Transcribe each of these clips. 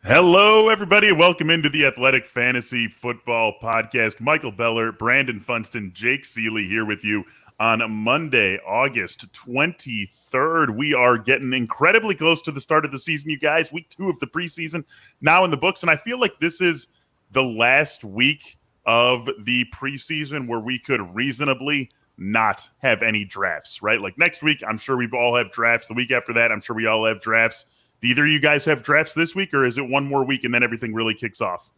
Hello, everybody. Welcome into the Athletic Fantasy Football Podcast. Michael Beller, Brandon Funston, Jake Seeley here with you on Monday, August 23rd. We are getting incredibly close to the start of the season, you guys. Week 2 of the preseason now in the books, and I feel like this is the last week of the preseason where we could reasonably not have any drafts, right? Like next week, I'm sure we all have drafts. The week after that, I'm sure we all have drafts. Do either of you guys have drafts this week, or is it one more week and then everything really kicks off?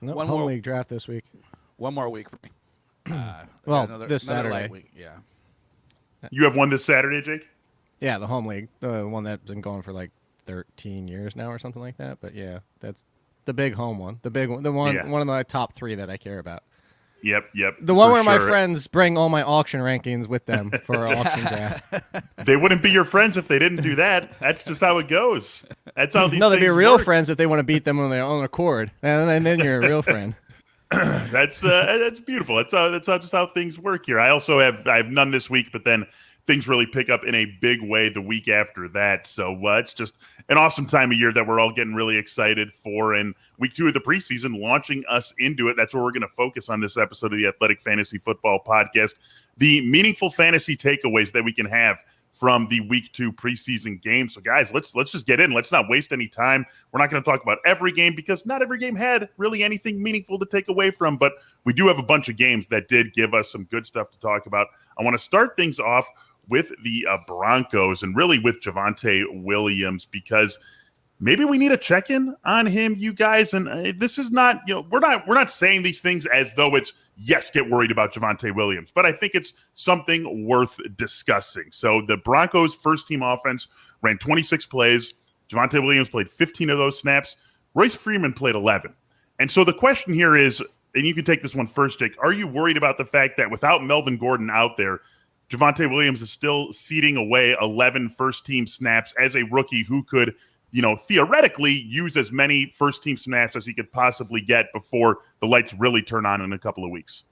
No, nope, home league draft this week. One more week for me. This Saturday. Week. Yeah. You have one this Saturday, Jake? Yeah, the home league, the one that's been going for like 13 years now or something like that. But yeah, that's the big home one, the big one, one of my top 3 that I care about. Yep. The one where my friends bring all my auction rankings with them for our auction draft. They wouldn't be your friends if they didn't do that. That's just how it goes. That's how these they'd be real work. friends if they want to beat them on their own accord, and then you're a real friend. That's beautiful. That's just how things work here. I also have none this week, but then things really pick up in a big way the week after that. So it's just an awesome time of year that we're all getting really excited for. And week 2 of the preseason launching us into it. That's where we're going to focus on this episode of the Athletic Fantasy Football Podcast. The meaningful fantasy takeaways that we can have from the week 2 preseason game. So guys, let's just get in. Let's not waste any time. We're not going to talk about every game because not every game had really anything meaningful to take away from, but we do have a bunch of games that did give us some good stuff to talk about. I want to start things off with the Broncos and really with Javonte Williams, because maybe we need a check-in on him, you guys. And this is not, we're not saying these things as though it's, yes, get worried about Javonte Williams, but I think it's something worth discussing. So the Broncos' first-team offense ran 26 plays. Javonte Williams played 15 of those snaps. Royce Freeman played 11. And so the question here is, and you can take this one first, Jake, are you worried about the fact that without Melvin Gordon out there, Javonte Williams is still seeding away 11 first-team snaps as a rookie who could, theoretically use as many first-team snaps as he could possibly get before the lights really turn on in a couple of weeks?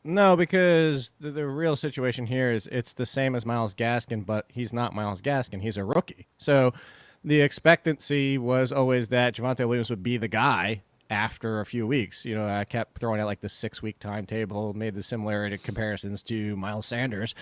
No, because the real situation here is it's the same as Myles Gaskin, but he's not Myles Gaskin. He's a rookie. So the expectancy was always that Javonte Williams would be the guy after a few weeks. I kept throwing out like the 6-week timetable, made the similarity comparisons to Miles Sanders.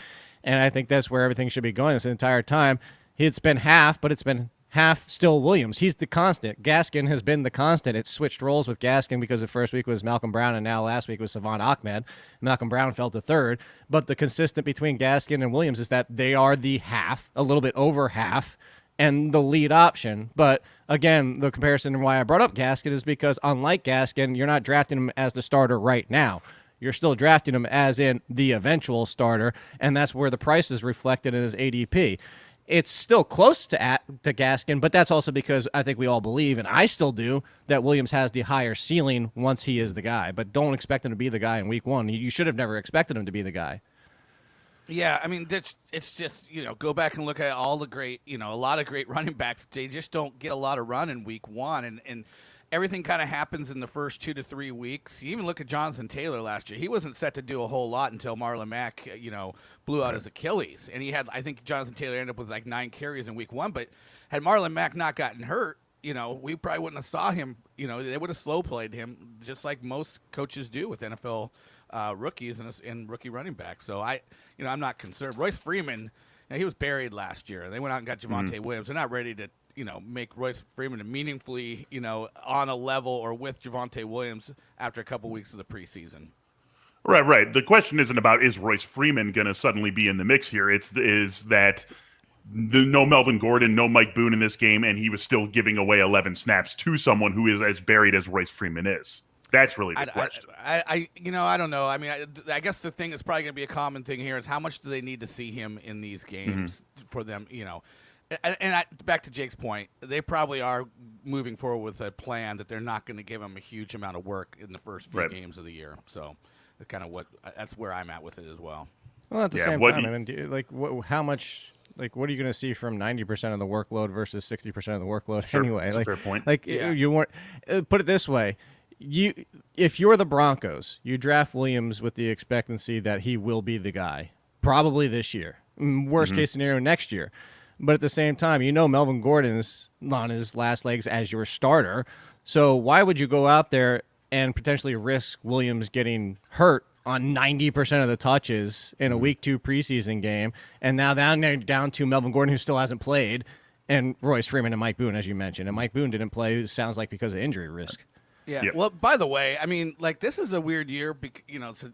And I think that's where everything should be going this entire time. It's been half, but it's been half still Williams. He's the constant. Gaskin has been the constant. It's switched roles with Gaskin because the first week was Malcolm Brown and now last week was Savon Ahmed. Malcolm Brown fell to third. But the consistent between Gaskin and Williams is that they are the half, a little bit over half, and the lead option. But again, the comparison and why I brought up Gaskin is because unlike Gaskin, you're not drafting him as the starter right now. you're still drafting him as in the eventual starter, and that's where the price is reflected in his ADP. It's still close to Gaskin, but that's also because I think we all believe, and I still do, that Williams has the higher ceiling once he is the guy. But don't expect him to be the guy in week one. You should have never expected him to be the guy. Yeah, I mean, it's just, go back and look at all the great, a lot of great running backs. They just don't get a lot of run in week one. And everything kind of happens in the first 2 to 3 weeks. You even look at Jonathan Taylor last year. He wasn't set to do a whole lot until Marlon Mack, blew out his Achilles. And I think Jonathan Taylor ended up with like 9 carries in week one. But had Marlon Mack not gotten hurt, we probably wouldn't have saw him. They would have slow played him just like most coaches do with NFL rookies and rookie running backs. So I'm not concerned. Royce Freeman, he was buried last year. They went out and got Javonte Williams. They're not ready to make Royce Freeman meaningfully, on a level or with Javonte Williams after a couple weeks of the preseason. Right. The question isn't about is Royce Freeman going to suddenly be in the mix here. Is that no Melvin Gordon, no Mike Boone in this game, and he was still giving away 11 snaps to someone who is as buried as Royce Freeman is. That's really the question. I don't know. I mean, I guess the thing that's probably going to be a common thing here is how much do they need to see him in these games for them, And back to Jake's point, they probably are moving forward with a plan that they're not going to give him a huge amount of work in the first few games of the year. So that's kind of that's where I'm at with it as well. Well, at the same time, I mean, how much? Like, what are you going to see from 90% of the workload versus 60% of the workload anyway? That's a fair point. You weren't. Put it this way. If you're the Broncos, you draft Williams with the expectancy that he will be the guy, probably this year. Worst case scenario, next year. But at the same time, Melvin Gordon's on his last legs as your starter. So why would you go out there and potentially risk Williams getting hurt on 90% of the touches in a week 2 preseason game? And now down to Melvin Gordon, who still hasn't played, and Royce Freeman and Mike Boone, as you mentioned. And Mike Boone didn't play, it sounds like, because of injury risk. Yeah. Yep. Well, by the way, I mean, this is a weird year.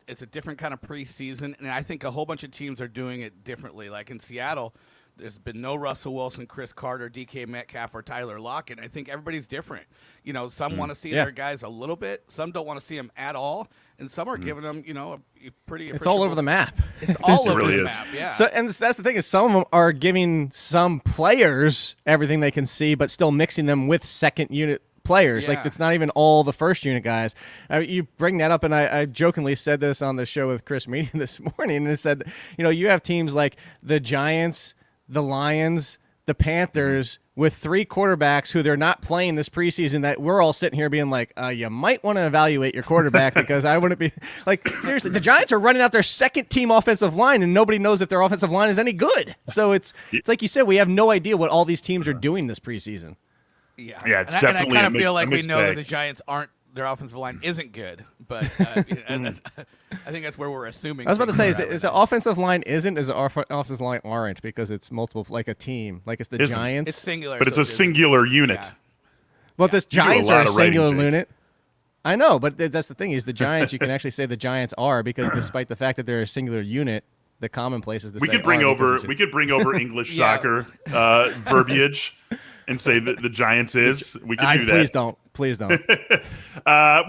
It's a different kind of preseason, and I think a whole bunch of teams are doing it differently. Like in Seattle, there's been no Russell Wilson, Chris Carter, DK Metcalf, or Tyler Lockett. I think everybody's different. Some want to see their guys a little bit. Some don't want to see them at all. And some are giving them, a pretty. It's all over the map. It's all over really the map, yeah. So, and that's the thing is some of them are giving some players everything they can see, but still mixing them with second unit players. Like, it's not even all the first unit guys. You bring that up, and I jokingly said this on the show with Chris Meany this morning, and said, you have teams like the Giants, the Lions, the Panthers, with 3 quarterbacks who they're not playing this preseason, that we're all sitting here being like, you might want to evaluate your quarterback because I wouldn't be like, seriously, the Giants are running out their second team offensive line and nobody knows if their offensive line is any good. So it's like you said, we have no idea what all these teams are doing this preseason. Yeah, it's and definitely. I kind of feel like we mixed know bag. that the Giants their offensive line isn't good, but I think that's where we're assuming. I was about to say, is the offensive line isn't, is the offensive line aren't, because it's multiple, like a team, like it's the Isn't. Giants. It's singular, But it's a singular unit. Yeah. Well, this You do a Giants lot are a of writing, singular Jake. unit. I know, but that's the thing is the Giants. You can actually say the Giants are, because despite the fact that they're a singular unit, the commonplace is the We could bring over English soccer verbiage and say that the Giants is. We can do that. Please don't.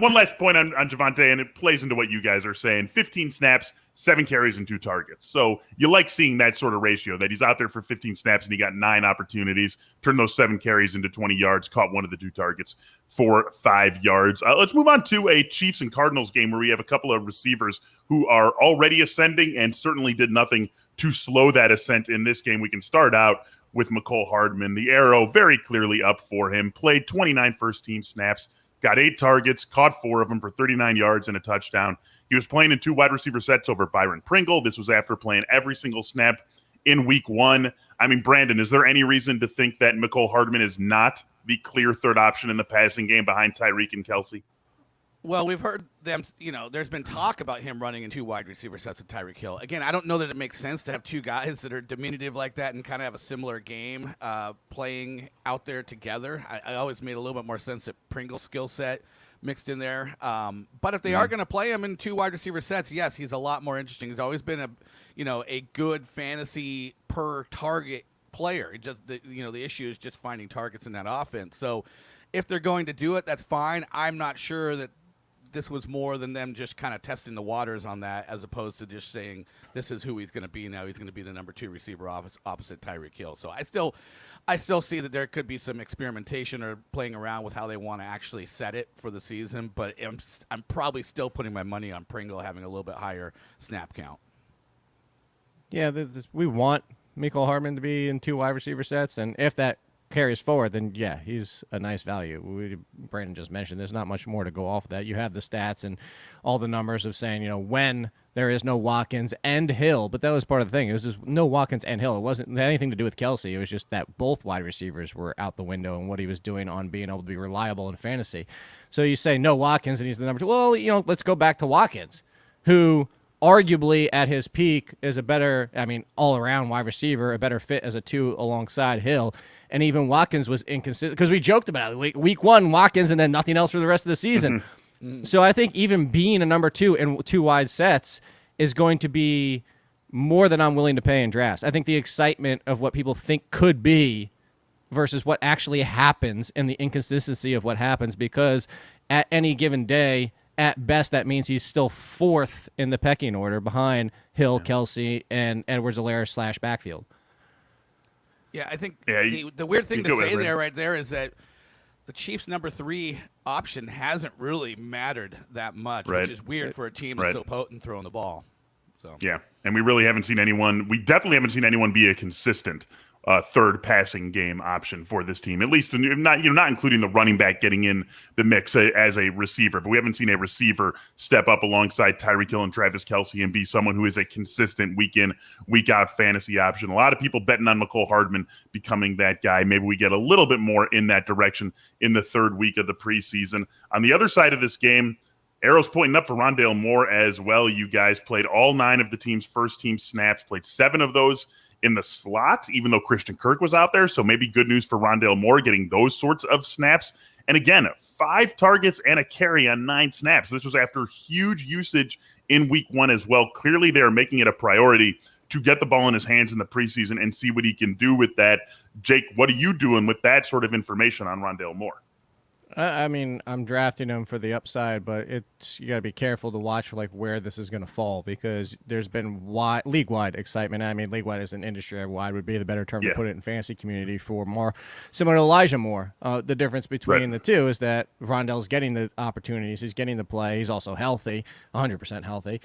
One last point on Javonte, and it plays into what you guys are saying. 15 snaps, 7 carries, and 2 targets. So you like seeing that sort of ratio, that he's out there for 15 snaps and he got 9 opportunities, turned those 7 carries into 20 yards, caught one of the 2 targets for 5 yards. Let's move on to a Chiefs and Cardinals game where we have a couple of receivers who are already ascending and certainly did nothing to slow that ascent in this game. We can start out with Mecole Hardman. The arrow very clearly up for him. Played 29 first-team snaps, got 8 targets, caught 4 of them for 39 yards and a touchdown. He was playing in 2 wide receiver sets over Byron Pringle. This was after playing every single snap in week 1. I mean, Brandon, is there any reason to think that Mecole Hardman is not the clear third option in the passing game behind Tyreek and Kelsey? Well, we've heard them, there's been talk about him running in 2 wide receiver sets with Tyreek Hill. Again, I don't know that it makes sense to have 2 guys that are diminutive like that and kind of have a similar game playing out there together. I always made a little bit more sense that Pringle's skill set mixed in there. But if they are going to play him in 2 wide receiver sets, yes, he's a lot more interesting. He's always been a good fantasy per target player. It just the issue is just finding targets in that offense. So if they're going to do it, that's fine. I'm not sure that this was more than them just kind of testing the waters on that, as opposed to just saying this is who he's going to be now. He's going to be the number 2 receiver opposite Tyreek Hill. So I still see that there could be some experimentation or playing around with how they want to actually set it for the season. But I'm probably still putting my money on Pringle having a little bit higher snap count. Yeah, we want Mecole Hardman to be in 2 wide receiver sets, and if that carries forward, then yeah, he's a nice value. Brandon just mentioned there's not much more to go off of that. You have the stats and all the numbers of saying, when there is no Watkins and Hill, but that was part of the thing. It was just no Watkins and Hill. It wasn't anything to do with Kelsey. It was just that both wide receivers were out the window and what he was doing on being able to be reliable in fantasy. So you say no Watkins and he's the number 2. Well, let's go back to Watkins, who arguably at his peak is a better, all-around wide receiver, a better fit as a 2 alongside Hill. And even Watkins was inconsistent because we joked about it. Week 1, Watkins, and then nothing else for the rest of the season. So I think even being a number 2 in 2 wide sets is going to be more than I'm willing to pay in drafts. I think the excitement of what people think could be versus what actually happens and the inconsistency of what happens, because at any given day, at best, that means he's still 4th in the pecking order behind Hill, Kelsey, and Edwards-Helaire / backfield. Yeah, I think the weird thing to say right there is that the Chiefs' number 3 option hasn't really mattered that much, which is weird for a team that's so potent throwing the ball. So yeah, and we really haven't seen anyone. We definitely haven't seen anyone be a consistent third passing game option for this team, at least not including the running back getting in the mix as a receiver. But we haven't seen a receiver step up alongside Tyreek Hill and Travis Kelce and be someone who is a consistent week in, week out fantasy option. A lot of people betting on Mecole Hardman becoming that guy. Maybe we get a little bit more in that direction in the 3rd week of the preseason. On the other side of this game, arrows pointing up for Rondale Moore as well. You guys played all 9 of the team's first team snaps, played 7 of those in the slot, even though Christian Kirk was out there. So maybe good news for Rondale Moore getting those sorts of snaps. And again, 5 targets and a carry on 9 snaps. This was after huge usage in week 1 as well. Clearly, they're making it a priority to get the ball in his hands in the preseason and see what he can do with that. Jake, what are you doing with that sort of information on Rondale Moore? I'm drafting him for the upside, but you got to be careful to watch for where this is going to fall, because there's been league-wide excitement. League-wide as an industry-wide would be the better term to put it in fantasy community for Moore, similar to Elijah Moore. The difference between the two is that Rondale's getting the opportunities, he's getting the play, he's also healthy, 100% healthy.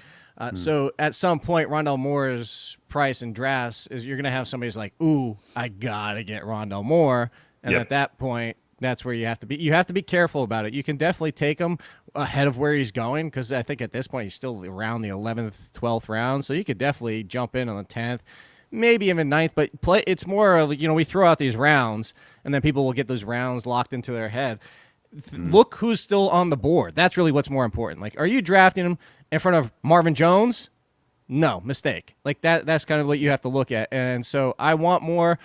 So at some point, Rondale Moore's price in drafts is you're going to have somebody who's like, ooh, I got to get Rondale Moore. And at that point, that's where you have to be. You have to be careful about it. You can definitely take him ahead of where he's going, because I think at this point he's still around the 11th, 12th round. So you could definitely jump in on the 10th, maybe even 9th. But it's more of, we throw out these rounds, and then people will get those rounds locked into their head. Look who's still on the board. That's really what's more important. Are you drafting him in front of Marvin Jones? No, mistake. That's kind of what you have to look at. And so I want more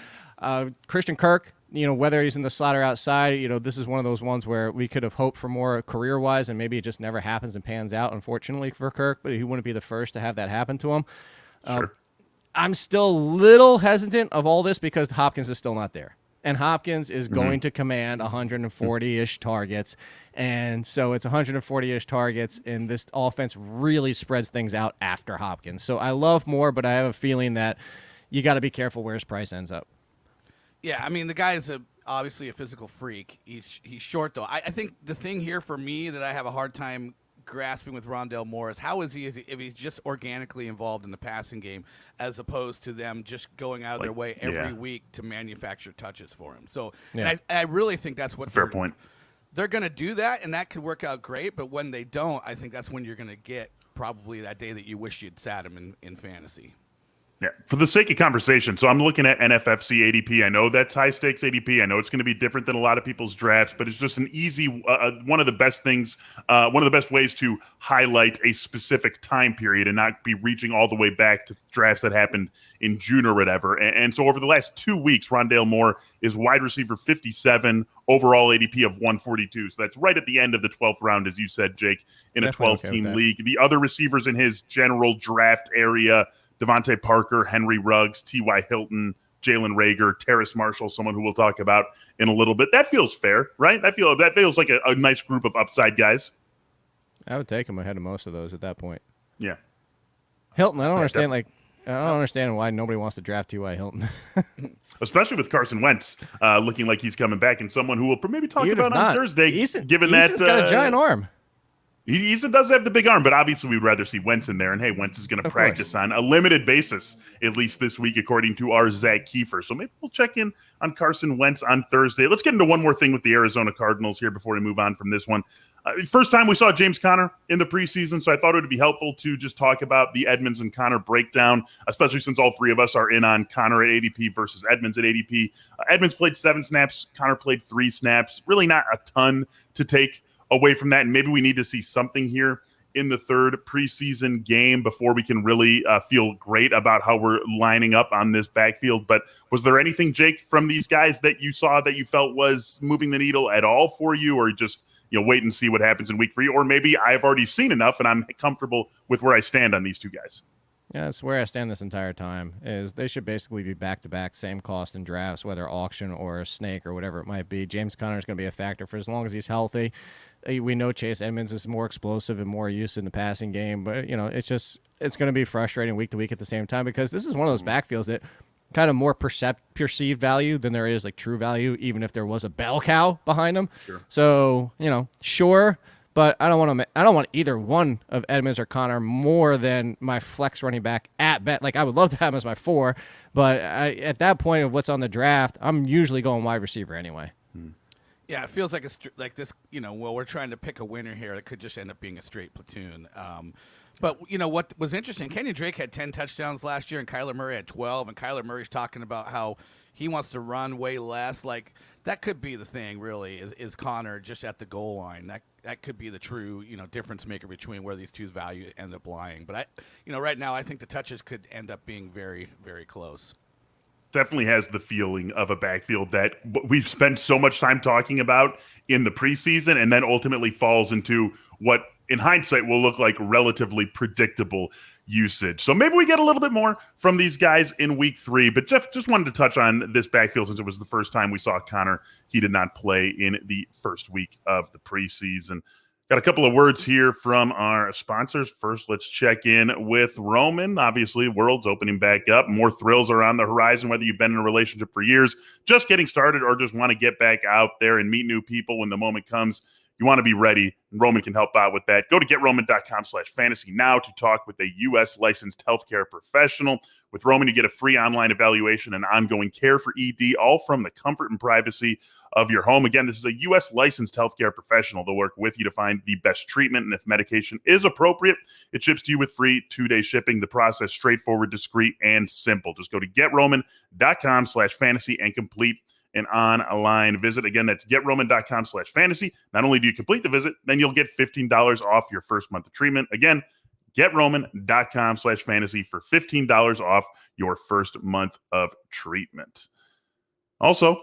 Christian Kirk. Whether he's in the slot or outside, this is one of those ones where we could have hoped for more career-wise, and maybe it just never happens and pans out, unfortunately, for Kirk, but he wouldn't be the first to have that happen to him. Sure. I'm still a little hesitant of all this because Hopkins is still not there. And Hopkins is going to command 140-ish targets, and so it's 140-ish targets, and this offense really spreads things out after Hopkins. So I love Moore, but I have a feeling that you got to be careful where his price ends up. Yeah, the guy is obviously a physical freak. He's short, though. I think the thing here for me that I have a hard time grasping with Rondale Moore is how is he if he's just organically involved in the passing game, as opposed to them just going out of their way every week to manufacture touches for him. So I really think that's what fair point. They're going to do that, and that could work out great. But when they don't, I think that's when you're going to get probably that day that you wish you'd sat him in fantasy. Yeah, for the sake of conversation, so I'm looking at NFFC ADP. I know that's high-stakes ADP. I know it's going to be different than a lot of people's drafts, but it's just an easy one of the best things, one of the best ways to highlight a specific time period and not be reaching all the way back to drafts that happened in June or whatever. And so over the last 2 weeks, Rondale Moore is wide receiver 57, overall ADP of 142. So that's right at the end of the 12th round, as you said, Jake, in a 12-team league. The other receivers in his general draft area, Devontae Parker, Henry Ruggs, T.Y. Hilton, Jalen Reagor, Terrace Marshall, someone who we'll talk about in a little bit. That feels fair, right? That feels like a nice group of upside guys. I would take him ahead of most of those at that point. Yeah. Hilton, I don't understand. I don't understand why nobody wants to draft T.Y. Hilton. Especially with Carson Wentz looking like he's coming back, and someone who we'll maybe talk Even about if on not, Thursday. Easton's Given got a giant arm. Easton does have the big arm, but obviously we'd rather see Wentz in there. And hey, Wentz is going to practice on a limited basis, at least this week, according to our Zach Kiefer. So maybe we'll check in on Carson Wentz on Thursday. Let's get into one more thing with the Arizona Cardinals here before we move on from this one. First time we saw James Conner in the preseason, so I thought it would be helpful to just talk about the Edmonds and Conner breakdown, especially since all three of us are in on Conner at ADP versus Edmonds at ADP. Edmonds played 7 snaps. Conner played 3 snaps. Really not a ton to take away from that, and maybe we need to see something here in the third preseason game before we can really feel great about how we're lining up on this backfield. But was there anything, Jake, from these guys that you saw that you felt was moving the needle at all for you, or just wait and see what happens in week 3? Or maybe I've already seen enough and I'm comfortable with where I stand on these two guys? Yeah, that's where I stand this entire time, is they should basically be back-to-back, same cost in drafts, whether auction or snake or whatever it might be. James Conner is going to be a factor for as long as he's healthy. We know Chase Edmonds is more explosive and more used in the passing game, but, it's going to be frustrating week to week at the same time, because this is one of those backfields that kind of more perceived value than there is like true value, even if there was a bell cow behind them. Sure. So, sure. But I don't want either one of Edmonds or Conner more than my flex running back at bet. Like, I would love to have him as my 4, but at that point of what's on the draft, I'm usually going wide receiver anyway. Yeah, it feels like this. We're trying to pick a winner here. It could just end up being a straight platoon. But what was interesting? Kenyon Drake had 10 touchdowns last year, and Kyler Murray had 12. And Kyler Murray's talking about how he wants to run way less. Like, that could be the thing, really, is Conner just at the goal line. That could be the true, difference maker between where these two's value end up lying. But right now, I think the touches could end up being very, very close. Definitely has the feeling of a backfield that we've spent so much time talking about in the preseason, and then ultimately falls into what, in hindsight, will look like relatively predictable usage. So maybe we get a little bit more from these guys in week 3. But Jeff, just wanted to touch on this backfield since it was the first time we saw Conner. He did not play in the first week of the preseason. Got a couple of words here from our sponsors. First, let's check in with Roman. Obviously, world's opening back up. More thrills are on the horizon, whether you've been in a relationship for years, just getting started, or just want to get back out there and meet new people when the moment comes. You want to be ready. Roman can help out with that. Go to GetRoman.com/fantasy now to talk with a U.S. licensed healthcare professional. With Roman, you get a free online evaluation and ongoing care for ED, all from the comfort and privacy of your home. Again, this is a U.S. licensed healthcare professional. They'll work with you to find the best treatment, and if medication is appropriate, it ships to you with free 2-day shipping. The process straightforward, discreet, and simple. Just go to GetRoman.com/fantasy and complete an online visit. Again, that's GetRoman.com/fantasy. Not only do you complete the visit, then you'll get $15 off your first month of treatment. Again, GetRoman.com/fantasy for $15 off your first month of treatment. Also,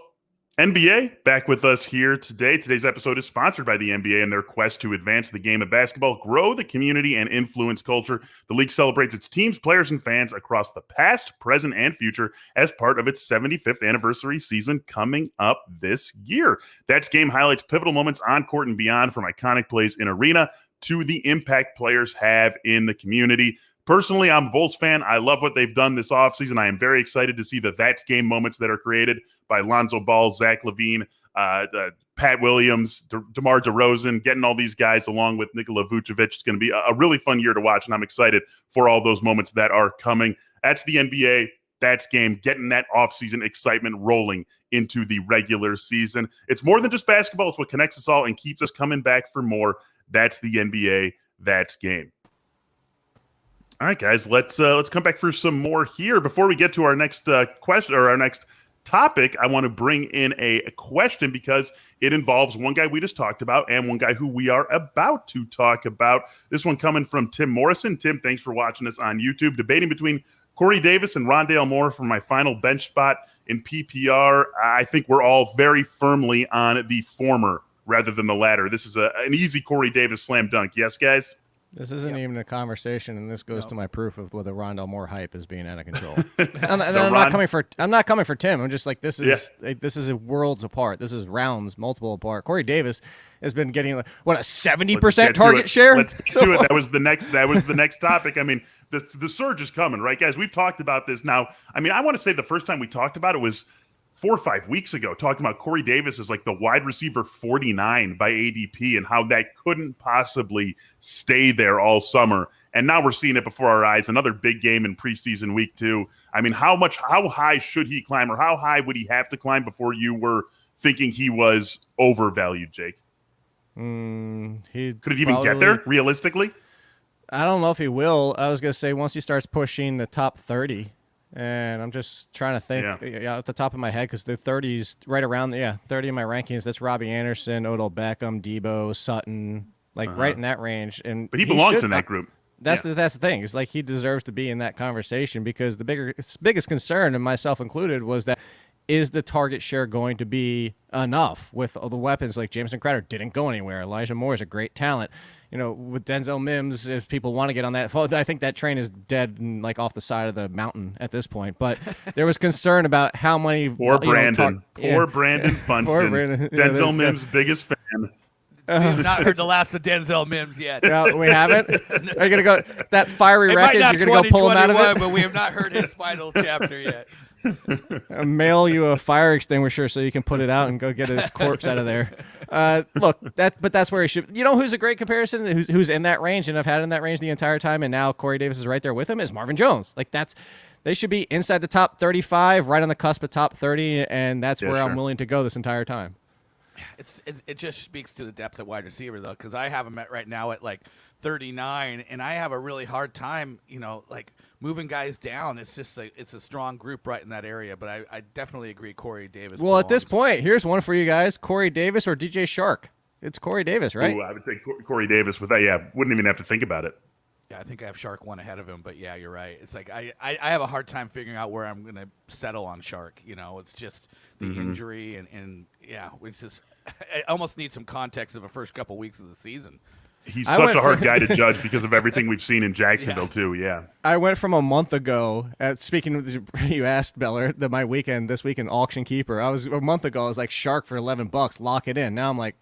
NBA back with us here today. Today's episode is sponsored by the NBA and their quest to advance the game of basketball, grow the community, and influence culture. The league celebrates its teams, players, and fans across the past, present, and future as part of its 75th anniversary season coming up this year. That's game highlights, pivotal moments on court and beyond, from iconic plays in arena to the impact players have in the community. Personally, I'm a Bulls fan. I love what they've done this offseason. I am very excited to see the That's Game moments that are created by Lonzo Ball, Zach LaVine, Pat Williams, DeMar DeRozan, getting all these guys along with Nikola Vucevic. It's going to be a really fun year to watch, and I'm excited for all those moments that are coming. That's the NBA. That's Game, getting that offseason excitement rolling into the regular season. It's more than just basketball. It's what connects us all and keeps us coming back for more. That's the NBA. That's Game. All right, guys, let's come back for some more here. Before we get to our next question or our next topic, I want to bring in a question because it involves one guy we just talked about and one guy who we are about to talk about. This one coming from Tim Morrison. Tim, thanks for watching us on YouTube. Debating between Corey Davis and Rondale Moore for my final bench spot in PPR. I think we're all very firmly on the former rather than the latter. This is an easy Corey Davis slam dunk. Yes, guys? This isn't even a conversation, and this goes to my proof of whether Rondale Moore hype is being out of control. I'm not coming for Tim. I'm just like this is worlds apart. This is rounds multiple apart. Corey Davis has been getting a 70% target share. Let's get to it. That was the next topic. I mean, the surge is coming, right, guys? We've talked about this now. I mean, I want to say the first time we talked about it was 4 or 5 weeks ago, talking about Corey Davis as like the wide receiver 49 by ADP and how that couldn't possibly stay there all summer. And now we're seeing it before our eyes. Another big game in preseason week 2. I mean, how high should he climb, or how high would he have to climb before you were thinking he was overvalued, Jake? Could it even get there realistically? I don't know if he will. I was going to say once he starts pushing the top 30. And I'm just trying to think at the top of my head because the 30s right around 30 in my rankings. That's Robbie Anderson, Odell Beckham, Debo, Sutton, right in that range. But he belongs in that group. That's the thing. It's like he deserves to be in that conversation because the biggest concern, and myself included, was that is the target share going to be enough with all the weapons? Like Jameson Crowder didn't go anywhere. Elijah Moore is a great talent. With Denzel Mims, if people want to get on that, I think that train is dead and off the side of the mountain at this point. But there was concern about how many. Poor Brandon Funston. Denzel Mims' biggest fan. We have not heard the last of Denzel Mims yet. No, we haven't. Are you gonna go that fiery wreckage? You're gonna go pull him out of it. But we have not heard his final chapter yet. Mail you a fire extinguisher so you can put it out and go get his corpse out of there. But that's where he should. You know who's a great comparison? Who's in that range and I've had in that range the entire time, and now Corey Davis is right there with him. Is Marvin Jones? They should be inside the top 35, right on the cusp of top 30, and that's where I'm willing to go this entire time. It just speaks to the depth at wide receiver though, because I have him right now at 39, and I have a really hard time, moving guys down. It's just it's a strong group right in that area, but I definitely agree Corey Davis. Well, at this point, here's one for you guys: Corey Davis or DJ Shark. It's Corey Davis, right? Ooh, I would say Corey Davis with that. Yeah, wouldn't even have to think about it. Yeah, I think I have Shark one ahead of him, but yeah, you're right. It's I have a hard time figuring out where I'm going to settle on Shark. It's just the injury and it's just I almost need some context of the first couple weeks of the season. He's such a hard guy to judge because of everything we've seen in Jacksonville too. Yeah. I went from a month ago. Speaking of, you asked Beller, my weekend this weekend auction keeper. I was a month ago. I was like Shark for $11, lock it in. Now I'm like,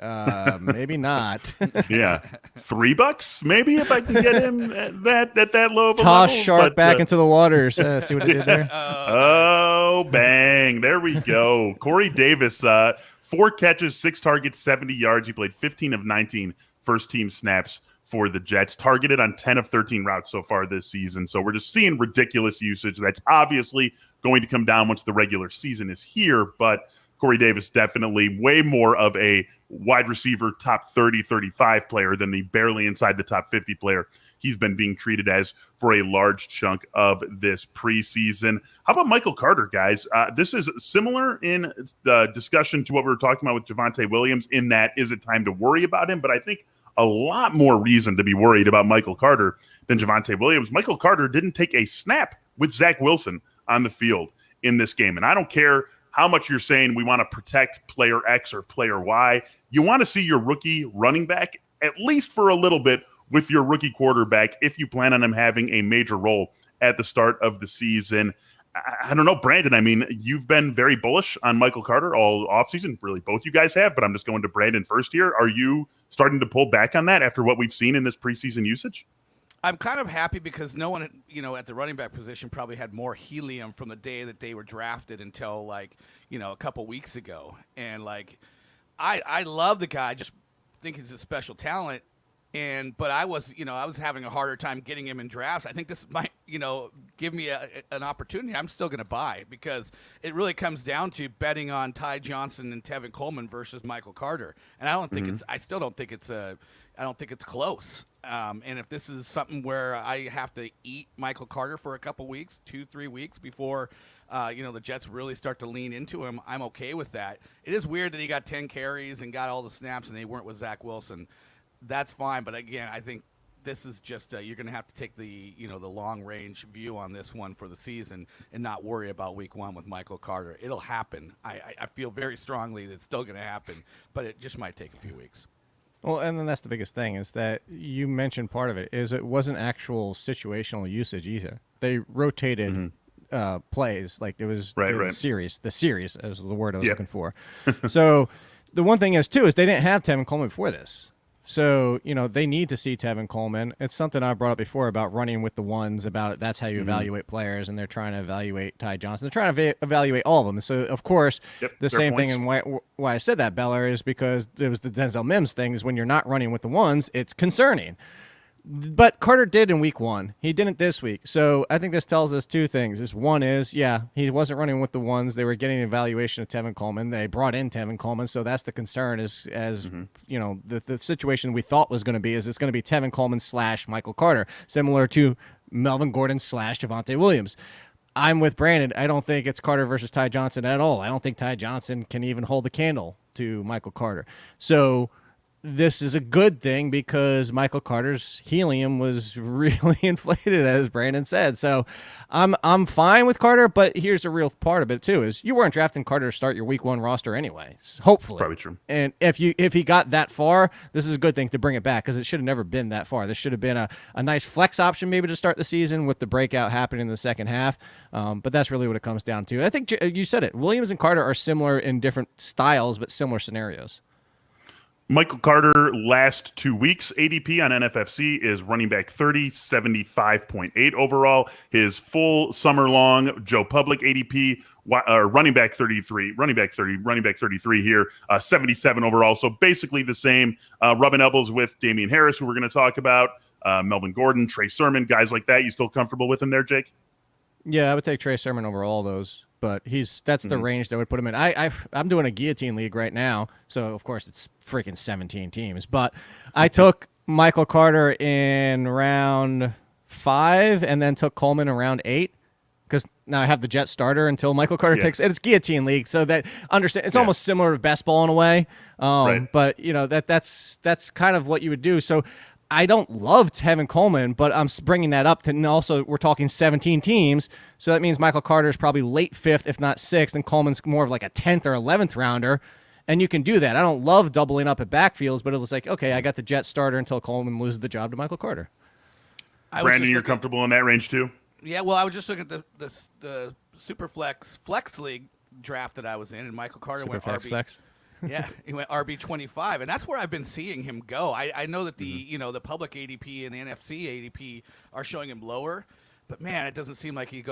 maybe not. Yeah, $3 maybe if I can get him at that low of a toss level. Shark back into the waters. See what he did there? Oh, bang! There we go. Corey Davis, 4 catches, 6 targets, 70 yards. He played 15 of 19. First-team snaps for the Jets, targeted on 10 of 13 routes so far this season. So we're just seeing ridiculous usage. That's obviously going to come down once the regular season is here, but Corey Davis definitely way more of a wide receiver top 30, 35 player than the barely inside the top 50 player he's been being treated as for a large chunk of this preseason. How about Michael Carter, guys? This is similar in the discussion to what we were talking about with Javonte Williams in that is it time to worry about him? But I think a lot more reason to be worried about Michael Carter than Javonte Williams. Michael Carter didn't take a snap with Zach Wilson on the field in this game. And I don't care how much you're saying we want to protect player X or player Y. You want to see your rookie running back, at least for a little bit, with your rookie quarterback if you plan on him having a major role at the start of the season. I don't know, Brandon. I mean, you've been very bullish on Michael Carter all offseason. Really, both you guys have, but I'm just going to Brandon first here. Are you starting to pull back on that after what we've seen in this preseason usage? I'm kind of happy because no one, at the running back position probably had more helium from the day that they were drafted until a couple weeks ago. And I love the guy. I just think he's a special talent. But I was having a harder time getting him in drafts. I think this might, give me an opportunity. I'm still going to buy because it really comes down to betting on Ty Johnson and Tevin Coleman versus Michael Carter. And I don't think I still don't think I don't think it's close. And if this is something where I have to eat Michael Carter for a couple weeks, 2-3 weeks before, the Jets really start to lean into him, I'm okay with that. It is weird that he got 10 carries and got all the snaps and they weren't with Zach Wilson. That's fine, but again, I think this is just you're going to have to take the the long range view on this one for the season and not worry about week 1 with Michael Carter. It'll happen. I feel very strongly that it's still going to happen, but it just might take a few weeks. Well, and then that's the biggest thing is that you mentioned part of it is it wasn't actual situational usage either. They rotated plays like it was the series as the word I was looking for. So the one thing is too is they didn't have Tevin Coleman before this. So, they need to see Tevin Coleman. It's something I brought up before about running with the ones, about that's how you evaluate players, and they're trying to evaluate Ty Johnson. They're trying to evaluate all of them. So, of course, the same thing, and why I said that, Beller, is because it was the Denzel Mims thing, is when you're not running with the ones, it's concerning. But Carter did in week 1. He didn't this week. So I think this tells us two things. One is, he wasn't running with the ones. They were getting an evaluation of Tevin Coleman. They brought in Tevin Coleman. So that's the concern is, the situation we thought was going to be is it's going to be Tevin Coleman / Michael Carter, similar to Melvin Gordon / Javonte Williams. I'm with Brandon. I don't think it's Carter versus Ty Johnson at all. I don't think Ty Johnson can even hold a candle to Michael Carter. So this is a good thing because Michael Carter's helium was really inflated, as Brandon said. So I'm fine with Carter, but here's the real part of it too: is you weren't drafting Carter to start your week 1 roster anyway. Hopefully, probably true. And if he got that far, this is a good thing to bring it back because it should have never been that far. This should have been a nice flex option maybe to start the season with the breakout happening in the second half. But that's really what it comes down to. I think you said it. Williams and Carter are similar in different styles, but similar scenarios. Michael Carter, last 2 weeks, ADP on NFFC is running back 30, 75.8 overall. His full summer long Joe Public ADP, running back 33 here, 77 overall. So basically the same, rubbing elbows with Damian Harris, who we're going to talk about, Melvin Gordon, Trey Sermon, guys like that. You still comfortable with him there, Jake? Yeah, I would take Trey Sermon over all those. But that's the range that would put him in. I'm doing a guillotine league right now, so of course it's freaking 17 teams. But I took Michael Carter in round 5 and then took Coleman in round 8 because now I have the Jet starter until Michael Carter takes. And it's guillotine league, so that understand it's almost similar to best ball in a way. But that's kind of what you would do. So I don't love Tevin Coleman, but I'm bringing that up to also we're talking 17 teams, so that means Michael Carter is probably late 5th, if not 6th, and Coleman's more of like a 10th or 11th rounder, and you can do that. I don't love doubling up at backfields, but it was like, okay, I got the Jet starter until Coleman loses the job to Michael Carter. Brandon, you're comfortable in that range too? Yeah, well, I was just looking at the Superflex Flex League draft that I was in, and Michael Carter went RB. Flex. Yeah, he went RB 25, and that's where I've been seeing him go. I know that the the public ADP and the NFC ADP are showing him lower, but man, it doesn't seem like he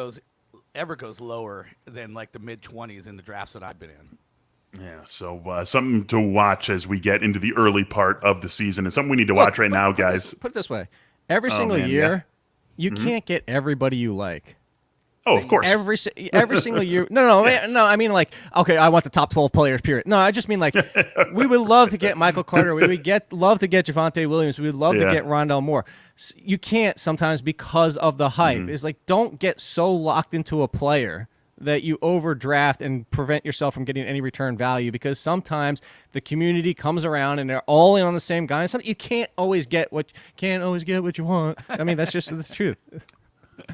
ever goes lower than like the mid 20s in the drafts that I've been in. Yeah, so something to watch as we get into the early part of the season, and something we need to watch right now, guys. Put it this way: every single year, you can't get everybody you like. Oh, of course. Every single year. No. I mean, like, okay, I want the top 12 players, period. No, I just mean, like, we would love to get Michael Carter. We would love to get Javonte Williams. We would love to get Rondale Moore. You can't sometimes because of the hype. It's like, don't get so locked into a player that you overdraft and prevent yourself from getting any return value, because sometimes the community comes around and they're all in on the same guy. You can't always get what you want. I mean, that's just the truth.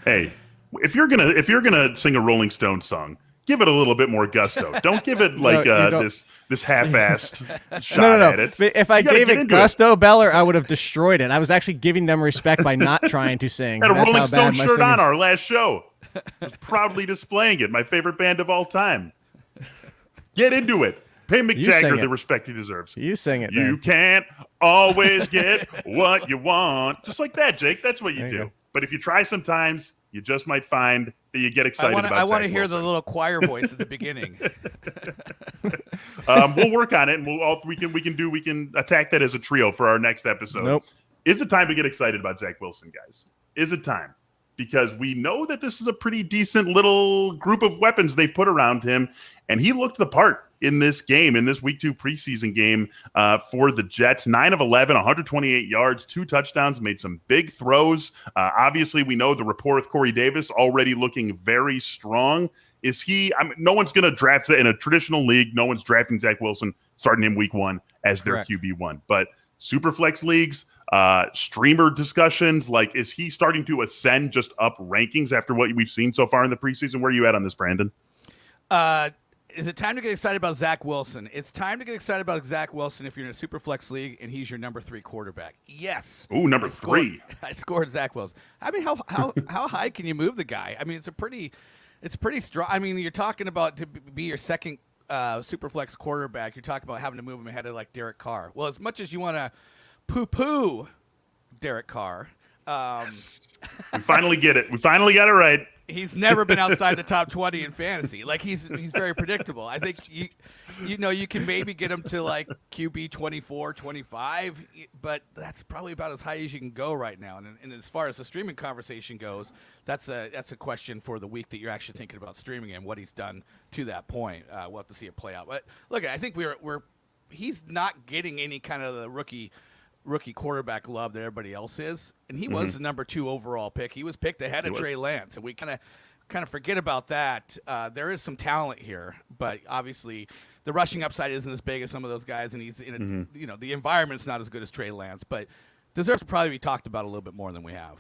Hey. If you're gonna sing a Rolling Stones song, give it a little bit more gusto. Don't give it like this half-assed shot at it. If I gave it gusto, Beller, I would have destroyed it. I was actually giving them respect by not trying to sing. Had a Rolling Stone shirt on our last show. I was proudly displaying it. My favorite band of all time. Get into it. Pay Mick Jagger the respect he deserves. You sing it. You can't always get what you want. Just like that, Jake. That's what you do. But if you try sometimes, you just might find that you get excited about. I want to hear the little choir voice at the beginning. We'll work on it, and we can attack that as a trio for our next episode. Nope. Is it time to get excited about Zach Wilson, guys? Is it time? Because we know that this is a pretty decent little group of weapons they've put around him, and he looked the part in this game, in this week 2 preseason game for the Jets. 9 of 11, 128 yards, 2 touchdowns, made some big throws. Obviously, we know the rapport with Corey Davis already looking very strong. Is he – no one's going to draft in a traditional league. No one's drafting Zach Wilson, starting him week 1 as their QB1. But Superflex leagues, streamer discussions, like, is he starting to ascend just up rankings after what we've seen so far in the preseason? Where are you at on this, Brandon? Is it time to get excited about Zach Wilson? It's time to get excited about Zach Wilson if you're in a super flex league and he's your number 3 quarterback. Yes. Ooh, number 3. I scored Zach Wilson. I mean, how high can you move the guy? I mean, it's pretty strong. I mean, you're talking about to be your second super flex quarterback. You're talking about having to move him ahead of like Derek Carr. Well, as much as you want to poo-poo Derek Carr, we finally get it. We finally got it right. He's never been outside the top 20 in fantasy. Like he's very predictable. I think you can maybe get him to like QB 24, 25, but that's probably about as high as you can go right now. And as far as the streaming conversation goes, that's a question for the week that you're actually thinking about streaming and what he's done to that point. We'll have to see it play out. But look, I think he's not getting any kind of the rookie quarterback love that everybody else is, and he was the number 2 overall pick. He was picked ahead of Trey Lance, and we kind of forget about that. There is some talent here, but obviously the rushing upside isn't as big as some of those guys, and he's in the environment's not as good as Trey Lance, but deserves to probably be talked about a little bit more than we have.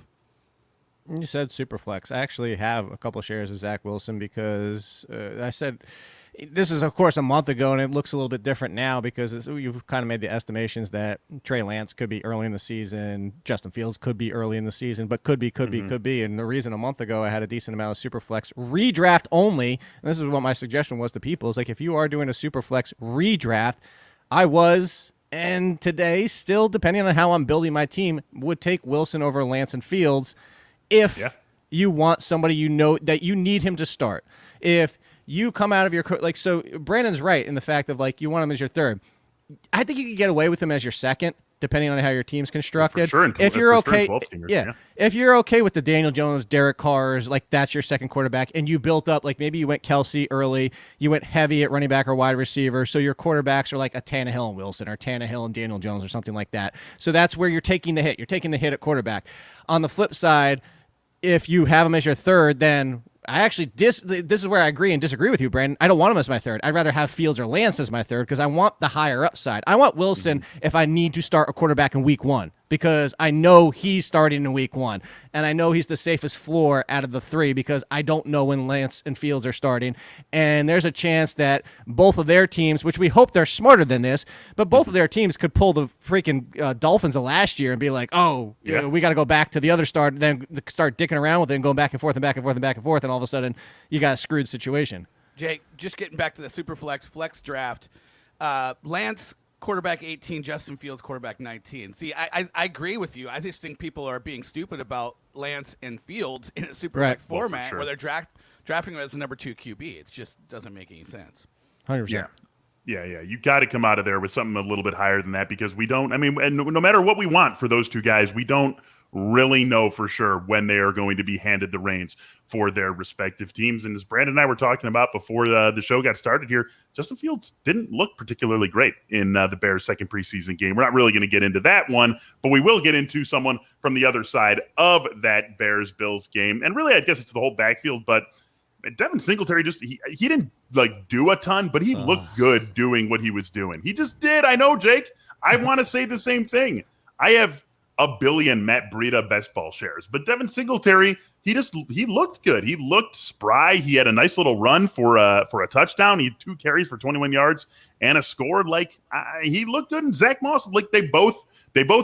You said Superflex. I actually have a couple shares of Zach Wilson because I said this is, of course, a month ago, and it looks a little bit different now because you've kind of made the estimations that Trey Lance could be early in the season, Justin Fields could be early in the season, but could be. And the reason a month ago I had a decent amount of Superflex redraft only, and this is what my suggestion was to people, is like if you are doing a Superflex redraft, I was, and today still, depending on how I'm building my team, would take Wilson over Lance and Fields if you want somebody that you need him to start. If you come out of your so Brandon's right in the fact of like you want him as your third. I think you can get away with him as your second, depending on how your team's constructed. For sure, if you're okay, if you're okay with the Daniel Jones, Derek Carrs, like that's your second quarterback, and you built up like maybe you went Kelsey early, you went heavy at running back or wide receiver, so your quarterbacks are like a Tannehill and Wilson or Tannehill and Daniel Jones or something like that. So that's where you're taking the hit. You're taking the hit at quarterback. On the flip side, if you have him as your third, then I actually this is where I agree and disagree with you, Brandon. I don't want him as my third. I'd rather have Fields or Lance as my third because I want the higher upside. I want Wilson if I need to start a quarterback in week 1 because I know he's starting in week 1, and I know he's the safest floor out of the 3 because I don't know when Lance and Fields are starting, and there's a chance that both of their teams, which we hope they're smarter than this, but both of their teams could pull the freaking Dolphins of last year and be like, we got to go back to the other start, then start dicking around with it and going back and forth and back and forth and back and forth, and all of a sudden you got a screwed situation. Jake, just getting back to the Superflex flex draft, Lance quarterback 18, Justin Fields quarterback 19. See, I agree with you. I just think people are being stupid about Lance and Fields in a Superflex format where they're drafting them as the number 2 QB. It just doesn't make any sense. 100%. Yeah. You got to come out of there with something a little bit higher than that because we don't. I mean, and no matter what we want for those two guys, we don't really know for sure when they are going to be handed the reins for their respective teams. And as Brandon and I were talking about before the show got started here, Justin Fields didn't look particularly great in the Bears' second preseason game. We're not really going to get into that one, but we will get into someone from the other side of that Bears-Bills game. And really, I guess it's the whole backfield, but Devin Singletary he didn't like do a ton, but he looked good doing what he was doing. He just did. I know, Jake. I want to say the same thing. I have a billion Matt Breida best ball shares, but Devin Singletary, he looked good. He looked spry. He had a nice little run for a touchdown. He had 2 carries for 21 yards and a score. Like he looked good. And Zach Moss, like they both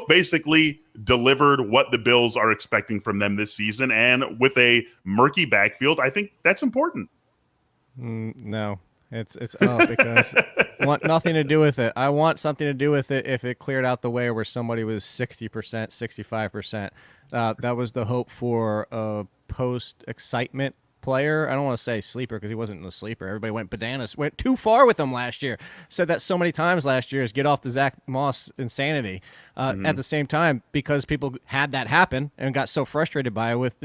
basically delivered what the Bills are expecting from them this season. And with a murky backfield, I think that's important. No. It's because I want nothing to do with it. I want something to do with it if it cleared out the way where somebody was 60%, 65%. That was the hope for a post-excitement player. I don't want to say sleeper because he wasn't a sleeper. Everybody went bananas. Went too far with him last year. Said that so many times last year is get off the Zach Moss insanity. At the same time, because people had that happen and got so frustrated by it with,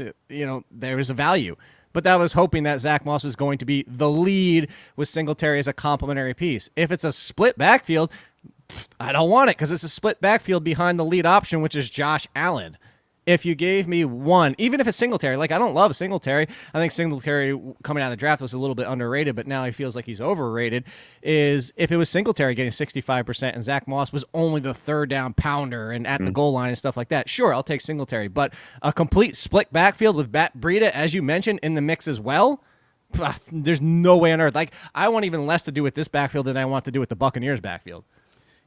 there was a value. But that was hoping that Zach Moss was going to be the lead with Singletary as a complementary piece. If it's a split backfield, I don't want it because it's a split backfield behind the lead option, which is Josh Allen. If you gave me one, even if it's Singletary, like I don't love Singletary. I think Singletary coming out of the draft was a little bit underrated, but now he feels like he's overrated. Is if it was Singletary getting 65% and Zach Moss was only the third down pounder and at the goal line and stuff like that, sure, I'll take Singletary. But a complete split backfield with Breida, as you mentioned, in the mix as well, there's no way on earth. Like, I want even less to do with this backfield than I want to do with the Buccaneers backfield.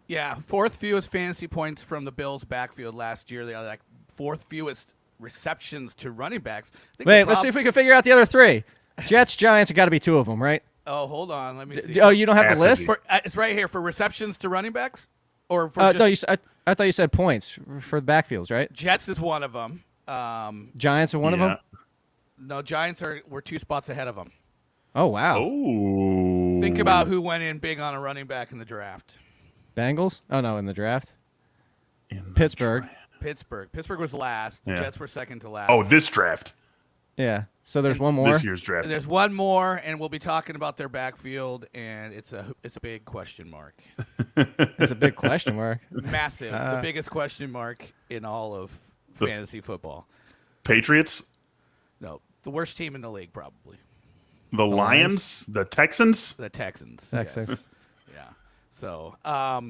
Yeah, fourth fewest fantasy points from the Bills backfield last year. They are like fourth fewest receptions to running backs. Wait, let's see if we can figure out the other three. Jets, Giants, got to be two of them, right? Oh, hold on. Let me see. Oh, you don't have the list? It's right here for receptions to running backs? Or for no, I thought you said points for the backfields, right? Jets is one of them. Giants are one of them? No, Giants were 2 spots ahead of them. Oh, wow. Oh. Think about who went in big on a running back in the draft. Bengals? Oh, no, in the draft. Pittsburgh. Pittsburgh was last. The Jets were second to last. Oh, this draft. Yeah. So there's one more. This year's draft. There's one more, and we'll be talking about their backfield, and it's a big question mark. It's a big question mark. Massive. The biggest question mark in all of fantasy football. Patriots? No, the worst team in the league, probably. The Lions? The Texans? The Texans. Texans. Yes. Yeah. So I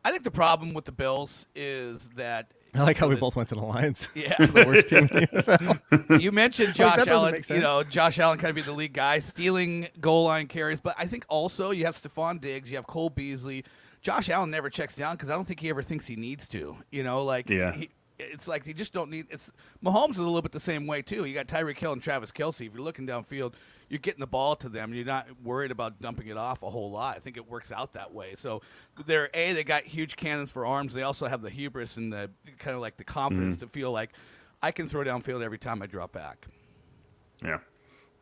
think the problem with the Bills is that I like how we both went to the Lions. Yeah. The worst team in the NFL. You mentioned Josh Allen. Josh Allen kind of be the lead guy, stealing goal line carries. But I think also you have Stephon Diggs, you have Cole Beasley. Josh Allen never checks down because I don't think he ever thinks he needs to. It's like they just don't need. Mahomes is a little bit the same way too. You got Tyreek Hill and Travis Kelce. If you're looking downfield, you're getting the ball to them. You're not worried about dumping it off a whole lot. I think it works out that way. So they got huge cannons for arms. They also have the hubris and the kind of like the confidence to feel like I can throw downfield every time I drop back. Yeah.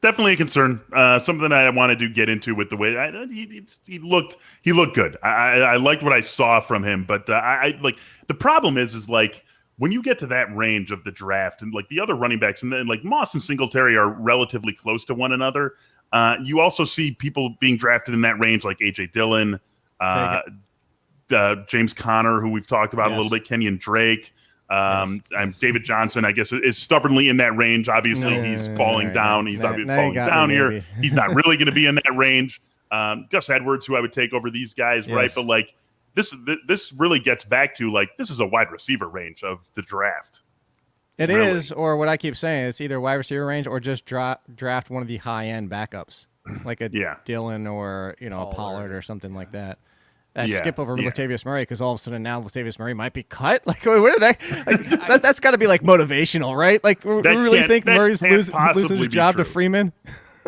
Definitely a concern. Something I wanted to get into with the way he looked good. I liked what I saw from him, but I like the problem is like when you get to that range of the draft and like the other running backs and then like Moss and Singletary are relatively close to one another. You also see people being drafted in that range like AJ Dillon, James Conner, who we've talked about a little bit, Kenyon Drake. David Johnson, I guess, is stubbornly in that range. Obviously, he's falling down. He's obviously falling down here. He's not really going to be in that range. Gus Edwards, who I would take over these guys, right? But like this really gets back to like this is a wide receiver range of the draft. It is, or what I keep saying, it's either wide receiver range or just draft one of the high end backups, like a Dillon or a Pollard or something like that. Skip over Latavius Murray because all of a sudden now Latavius Murray might be cut. Like, where did that? Like, that's got to be like motivational, right? Like, we really think Murray's losing his job to Freeman?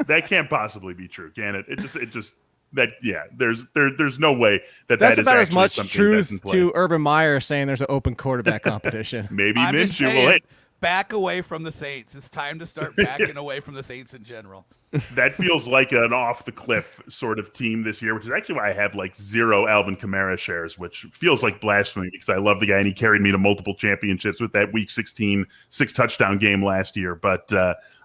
That can't possibly be true, can it? It just there's no way that's is about as actually much truth to Urban Meyer saying there's an open quarterback competition. Maybe Minshew. Back away from the Saints. It's time to start backing away from the Saints in general. That feels like an off-the-cliff sort of team this year, which is actually why I have like 0 Alvin Kamara shares, which feels like blasphemy because I love the guy and he carried me to multiple championships with that Week 16 6-touchdown game last year. But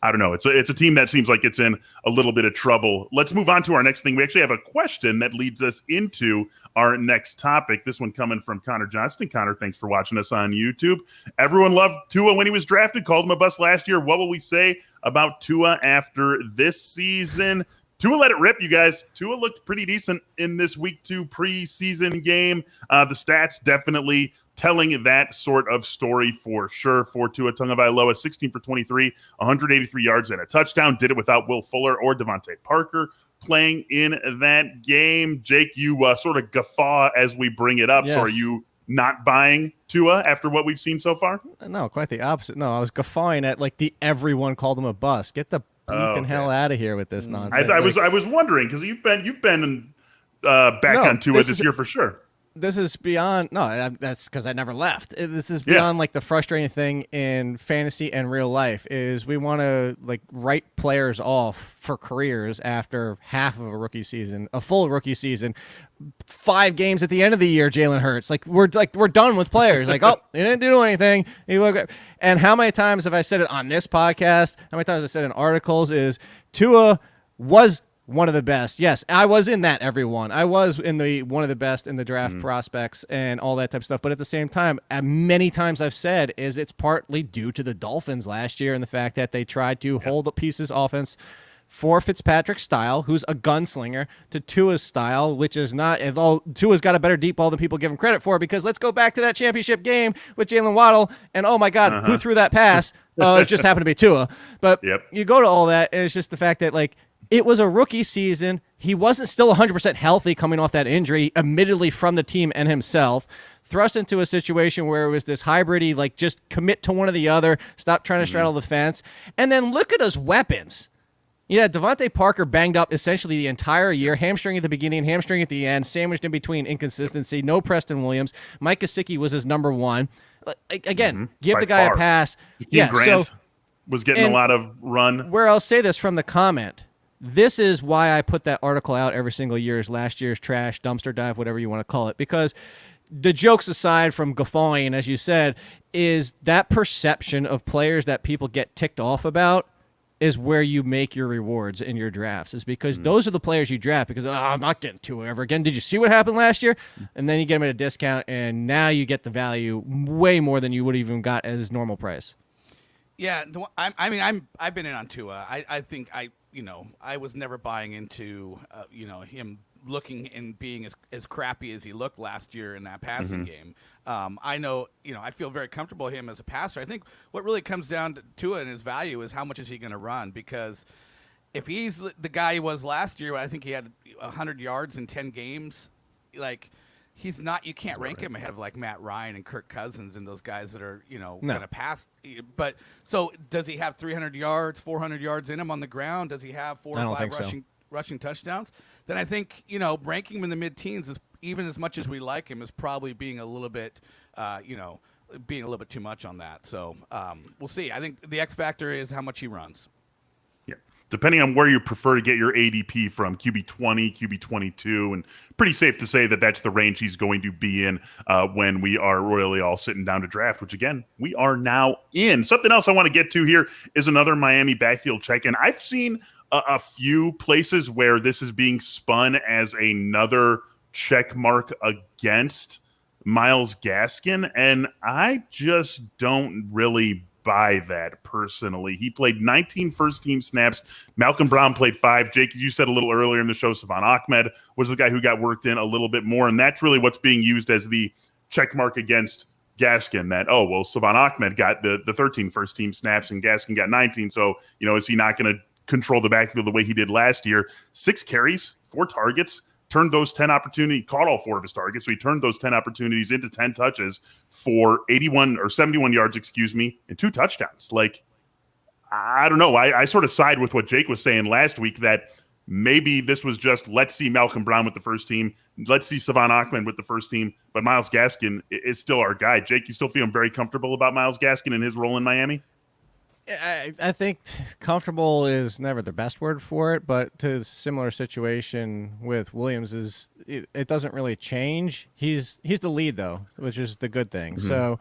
I don't know. It's a team that seems like it's in a little bit of trouble. Let's move on to our next thing. We actually have a question that leads us into our next topic. This one coming from Connor Johnston. Connor, thanks for watching us on YouTube. Everyone loved Tua when he was drafted, called him a bust last year. What will we say about Tua after this season? Tua let it rip, you guys. Tua looked pretty decent in this Week 2 preseason game. The stats definitely telling that sort of story for sure for Tua Tagovailoa. 16 for 23, 183 yards and a touchdown. Did it without Will Fuller or Devontae Parker playing in that game. Jake, you sort of guffaw as we bring it up. Yes. So are you not buying Tua after what we've seen so far? No, quite the opposite. No, I was guffawing at like everyone called him a bust. Get the bleeping hell out of here with this nonsense. I was wondering because you've been back on Tua this year for sure. This is beyond that's because I never left. This is beyond like the frustrating thing in fantasy and real life is we want to like write players off for careers after half of a rookie season, a full rookie season, 5 games at the end of the year. Jalen Hurts, we're done with players. Like, oh, he didn't do anything. And how many times have I said it on this podcast? How many times I said in articles is Tua was one of the best. Yes, I was in that, everyone. I was in the one of the best in the draft prospects and all that type of stuff. But at the same time, many times I've said is it's partly due to the Dolphins last year and the fact that they tried to hold the pieces offense for Fitzpatrick's style, who's a gunslinger, to Tua's style, which is not. Tua's got a better deep ball than people give him credit for because let's go back to that championship game with Jalen Waddle. And oh my God, who threw that pass? It just happened to be Tua. But you go to all that, and it's just the fact that It was a rookie season. He wasn't still 100% healthy coming off that injury, admittedly from the team and himself. Thrust into a situation where it was this hybridy, like just commit to one or the other, stop trying to straddle the fence. And then look at his weapons. Yeah, Devontae Parker banged up essentially the entire year, hamstring at the beginning, hamstring at the end, sandwiched in between inconsistency, no Preston Williams. Mike Gesicki was his number one. Again, give By the guy far. a pass. Hakeem Grant was getting a lot of run. Where I'll say this from the comment, this is why I put that article out every single year as last year's trash, dumpster dive, whatever you want to call it, because the jokes aside from guffawing, as you said, is that perception of players that people get ticked off about is where you make your rewards in your drafts, is because those are the players you draft because, I'm not getting to it ever again. Did you see what happened last year? And then you get them at a discount, and now you get the value way more than you would have even got at his normal price. Yeah, I've been in on Tua. I think I was never buying into him looking and being as crappy as he looked last year in that passing game. I feel very comfortable with him as a passer. I think what really comes down to Tua and his value is how much is he going to run, because if he's the guy he was last year, I think he had 100 yards in 10 games. Like, he's not. You can't rank him ahead of like Matt Ryan and Kirk Cousins and those guys that are going to pass. But so does he have 300 yards, 400 yards in him on the ground? Does he have 4 or 5 rushing touchdowns? Then I think ranking him in the mid-teens is, even as much as we like him, is probably being a little bit too much on that. So we'll see. I think the X factor is how much he runs. Depending on where you prefer to get your ADP from, QB 20, QB 22, and pretty safe to say that that's the range he's going to be in when we are really all sitting down to draft, which, again, we are now in. Something else I want to get to here is another Miami backfield check-in. I've seen a few places where this is being spun as another check mark against Myles Gaskin, and I just don't really buy that personally. He played 19 first-team snaps. Malcolm Brown played 5. Jake, as you said a little earlier in the show, Savon Ahmed was the guy who got worked in a little bit more, and that's really what's being used as the check mark against Gaskin, that, Savon Ahmed got the 13 first-team snaps and Gaskin got 19, so, is he not going to control the backfield the way he did last year? 6 carries, 4 targets, turned those 10 opportunities, caught all 4 of his targets. So he turned those 10 opportunities into 10 touches for 71 yards, and 2 touchdowns. Like, I don't know. I sort of side with what Jake was saying last week, that maybe this was just, let's see Malcolm Brown with the first team. Let's see Savon Ahmed with the first team. But Myles Gaskin is still our guy. Jake, you still feeling very comfortable about Myles Gaskin and his role in Miami? I think comfortable is never the best word for it, but to a similar situation with Williams is it doesn't really change. He's the lead though, which is the good thing. So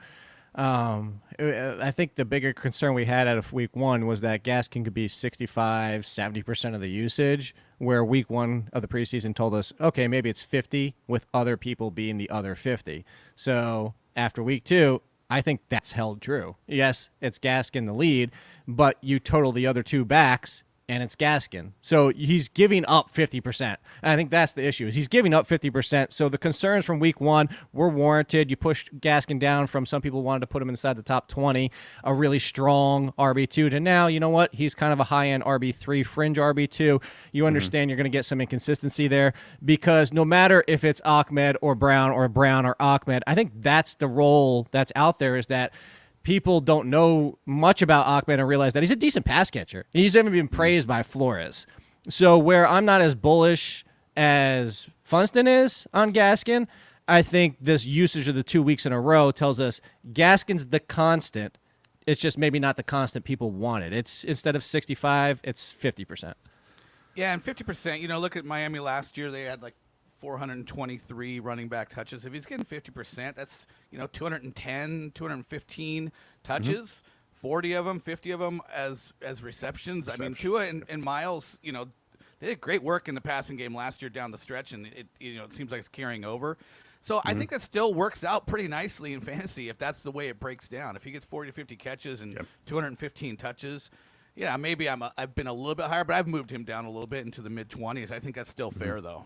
I think the bigger concern we had out of week 1 was that Gaskin could be 65, 70% of the usage, where week 1 of the preseason told us, okay, maybe it's 50 with other people being the other 50. So after week 2, I think that's held true. Yes, it's Gaskin the lead, but you total the other 2 backs, and it's Gaskin. So he's giving up 50%. And I think that's the issue, is he's giving up 50%. So the concerns from week 1 were warranted. You pushed Gaskin down from some people wanted to put him inside the top 20, a really strong RB2, to now, you know what? He's kind of a high-end RB3, fringe RB2. You understand you're going to get some inconsistency there, because no matter if it's Ahmed or Brown or Ahmed, I think that's the role that's out there, is that people don't know much about Ahmed and realize that he's a decent pass catcher. He's even been praised by Flores. So where I'm not as bullish as Funston is on Gaskin, I think this usage of the 2 weeks in a row tells us Gaskin's the constant. It's just maybe not the constant people wanted. It's, instead of 65, it's 50%. Yeah, and 50%, look at Miami last year. They had like 423 running back touches. If he's getting 50%, that's 210, 215 touches, 40 of them, 50 of them as receptions. I mean, Tua and Myles, they did great work in the passing game last year down the stretch, and it seems like it's carrying over. So I think that still works out pretty nicely in fantasy if that's the way it breaks down. If he gets 40 to 50 catches and 215 touches, yeah, maybe I've been a little bit higher, but I've moved him down a little bit into the mid-20s. I think that's still fair, though.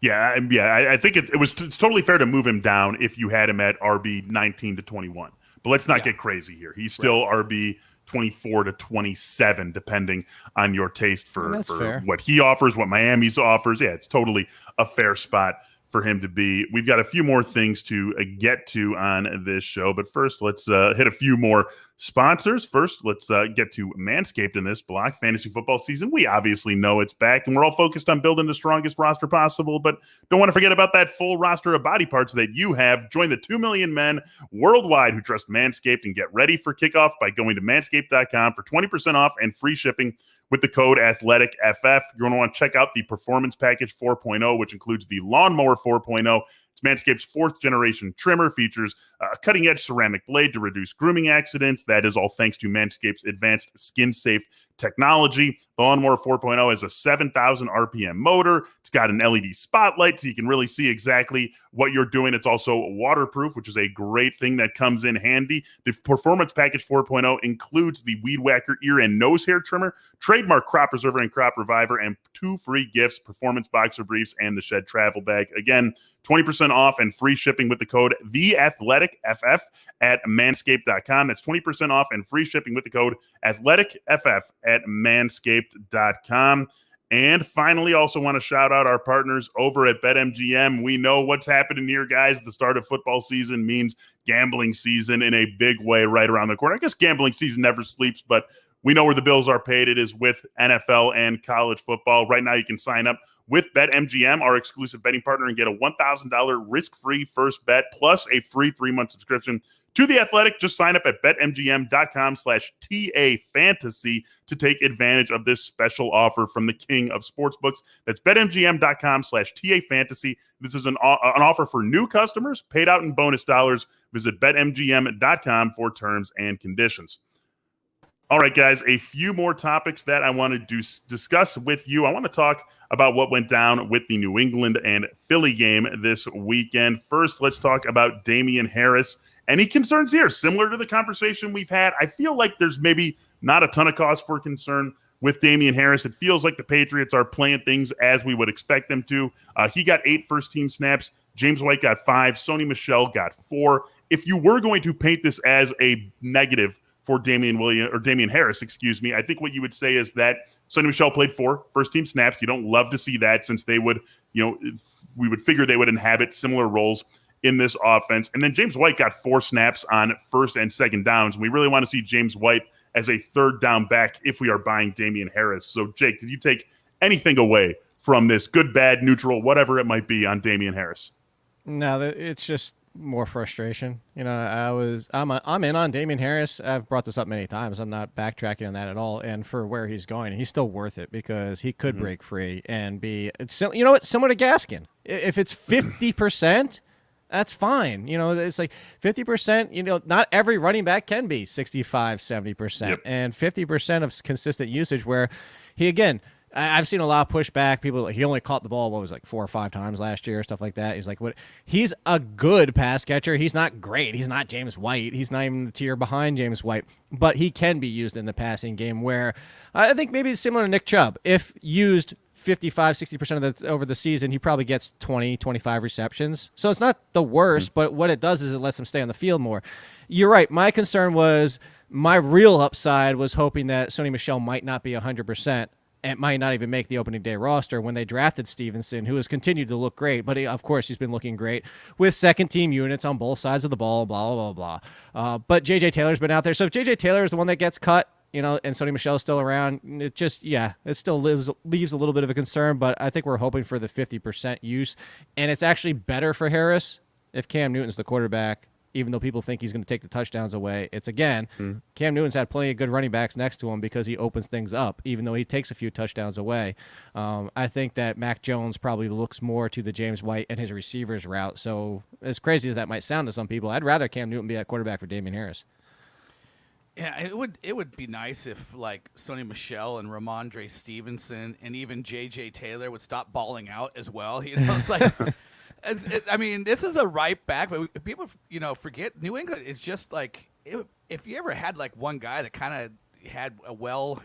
Yeah, I think it's totally fair to move him down if you had him at RB 19 to 21. But let's not get crazy here. He's still RB 24 to 27, depending on your taste for fair. what he offers, what Miami's offers. Yeah, it's totally a fair spot for him to be. We've got a few more things to get to on this show, but first let's hit a few more sponsors. First, let's get to Manscaped in this block. Fantasy football season, we obviously know it's back, and we're all focused on building the strongest roster possible, but don't want to forget about that full roster of body parts that you have. Join the 2 million men worldwide who trust Manscaped and get ready for kickoff by going to manscaped.com for 20% off and free shipping with the code AthleticFF. You're going to want to check out the Performance Package 4.0, which includes the Lawnmower 4.0. It's Manscaped's 4th generation trimmer, features a cutting-edge ceramic blade to reduce grooming accidents. That is all thanks to Manscaped's advanced skin-safe technology. The Lawnmower 4.0 has a 7,000 RPM motor. It's got an LED spotlight so you can really see exactly what you're doing. It's also waterproof, which is a great thing that comes in handy. The Performance Package 4.0 includes the Weed Whacker ear and nose hair trimmer, trademark Crop Preserver and Crop Reviver, and 2 free gifts, Performance Boxer Briefs and the Shed Travel Bag. Again, 20% off and free shipping with the code TheAthleticFF at manscaped.com. That's 20% off and free shipping with the code AthleticFF at manscaped.com. And finally, also want to shout out our partners over at BetMGM. We know what's happening here, guys. The start of football season means gambling season in a big way right around the corner. I guess gambling season never sleeps, but we know where the bills are paid. It is with NFL and college football. Right now, you can sign up with BetMGM, our exclusive betting partner, and get a $1,000 risk-free first bet plus a free 3-month subscription to The Athletic. Just sign up at betmgm.com/TAFantasy to take advantage of this special offer from the king of sportsbooks. That's betmgm.com/TAFantasy. This is an offer for new customers, paid out in bonus dollars. Visit betmgm.com for terms and conditions. All right, guys, a few more topics that I want to discuss with you. I want to talk about what went down with the New England and Philly game this weekend. First, let's talk about Damian Harris. Any concerns here? Similar to the conversation we've had, I feel like there's maybe not a ton of cause for concern with Damian Harris. It feels like the Patriots are playing things as we would expect them to. He got 8 first-team snaps. James White got 5. Sony Michel got 4. If you were going to paint this as a negative for Damian Harris, I think what you would say is that Sony Michel played 4 first-team snaps. You don't love to see that, since they would, we would figure they would inhabit similar roles in this offense. And then James White got 4 snaps on first and second downs. And we really want to see James White as a third down back if we are buying Damian Harris. So, Jake, did you take anything away from this? Good, bad, neutral, whatever it might be on Damian Harris? No, it's just more frustration. I'm in on Damian Harris. I've brought this up many times. I'm not backtracking on that at all. And for where he's going, he's still worth it, because he could break free and be, similar to Gaskin. If it's 50%, that's fine. It's like 50%, not every running back can be 65, 70%. Yep. And 50% of consistent usage where I've seen a lot of pushback. People, he only caught the ball, 4 or 5 times last year, stuff like that. He's like, what? He's a good pass catcher. He's not great. He's not James White. He's not even the tier behind James White. But he can be used in the passing game, where I think maybe it's similar to Nick Chubb. If used 55, 60% over the season, he probably gets 20, 25 receptions. So it's not the worst, but what it does is it lets him stay on the field more. You're right. My concern was, my real upside was hoping that Sony Michel might not be 100%. It might not even make the opening day roster when they drafted Stevenson, who has continued to look great. But of course, he's been looking great with second-team units on both sides of the ball, blah, blah, blah, blah. But J.J. Taylor's been out there. So if J.J. Taylor is the one that gets cut, and Sony Michel's still around, it still leaves a little bit of a concern. But I think we're hoping for the 50% use. And it's actually better for Harris if Cam Newton's the quarterback, even though people think he's going to take the touchdowns away. It's, again, Cam Newton's had plenty of good running backs next to him because he opens things up, even though he takes a few touchdowns away. I think that Mac Jones probably looks more to the James White and his receivers route. So as crazy as that might sound to some people, I'd rather Cam Newton be at quarterback for Damian Harris. Yeah, it would be nice if, like, Sony Michel and Ramondre Stevenson and even J.J. Taylor would stop balling out as well. It's like... this is a right back, but people, forget New England. It's just like, if you ever had like one guy that kind of had a well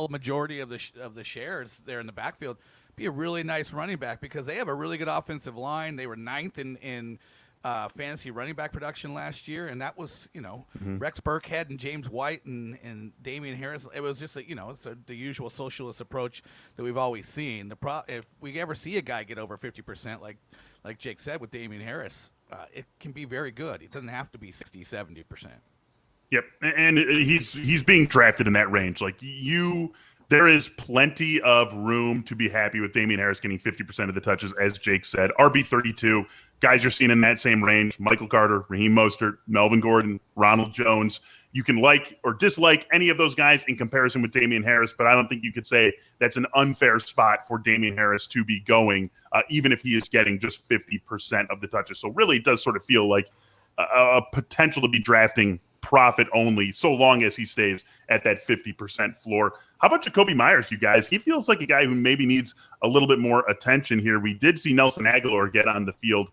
majority of the shares there in the backfield, be a really nice running back, because they have a really good offensive line. They were 9th in fantasy running back production last year, and that was, Rex Burkhead and James White and Damian Harris. It was just it's the usual socialist approach that we've always seen. If we ever see a guy get over 50%, like Jake said with Damian Harris, it can be very good. It doesn't have to be 60, 70%. Yep, and he's being drafted in that range. There is plenty of room to be happy with Damian Harris getting 50% of the touches, as Jake said. RB32, guys you're seeing in that same range: Michael Carter, Raheem Mostert, Melvin Gordon, Ronald Jones. You can like or dislike any of those guys in comparison with Damian Harris, but I don't think you could say that's an unfair spot for Damian Harris to be going, even if he is getting just 50% of the touches. So really, it does sort of feel like a potential to be drafting profit only, so long as he stays at that 50% floor. How about Jacoby Myers, you guys? He feels like a guy who maybe needs a little bit more attention here. We did see Nelson Aguilar get on the field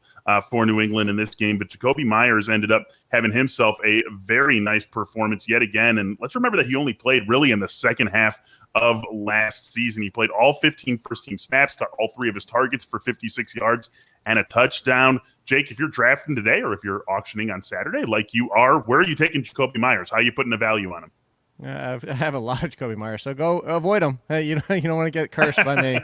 for New England in this game, but Jacoby Myers ended up having himself a very nice performance yet again. And let's remember that he only played really in the second half of last season. He played all 15 first-team snaps, caught all 3 of his targets for 56 yards and a touchdown. Jake, if you're drafting today or if you're auctioning on Saturday like you are, where are you taking Jacoby Myers? How are you putting a value on him? I have a lot of Jacoby Myers, so go avoid him. You don't want to get cursed by me.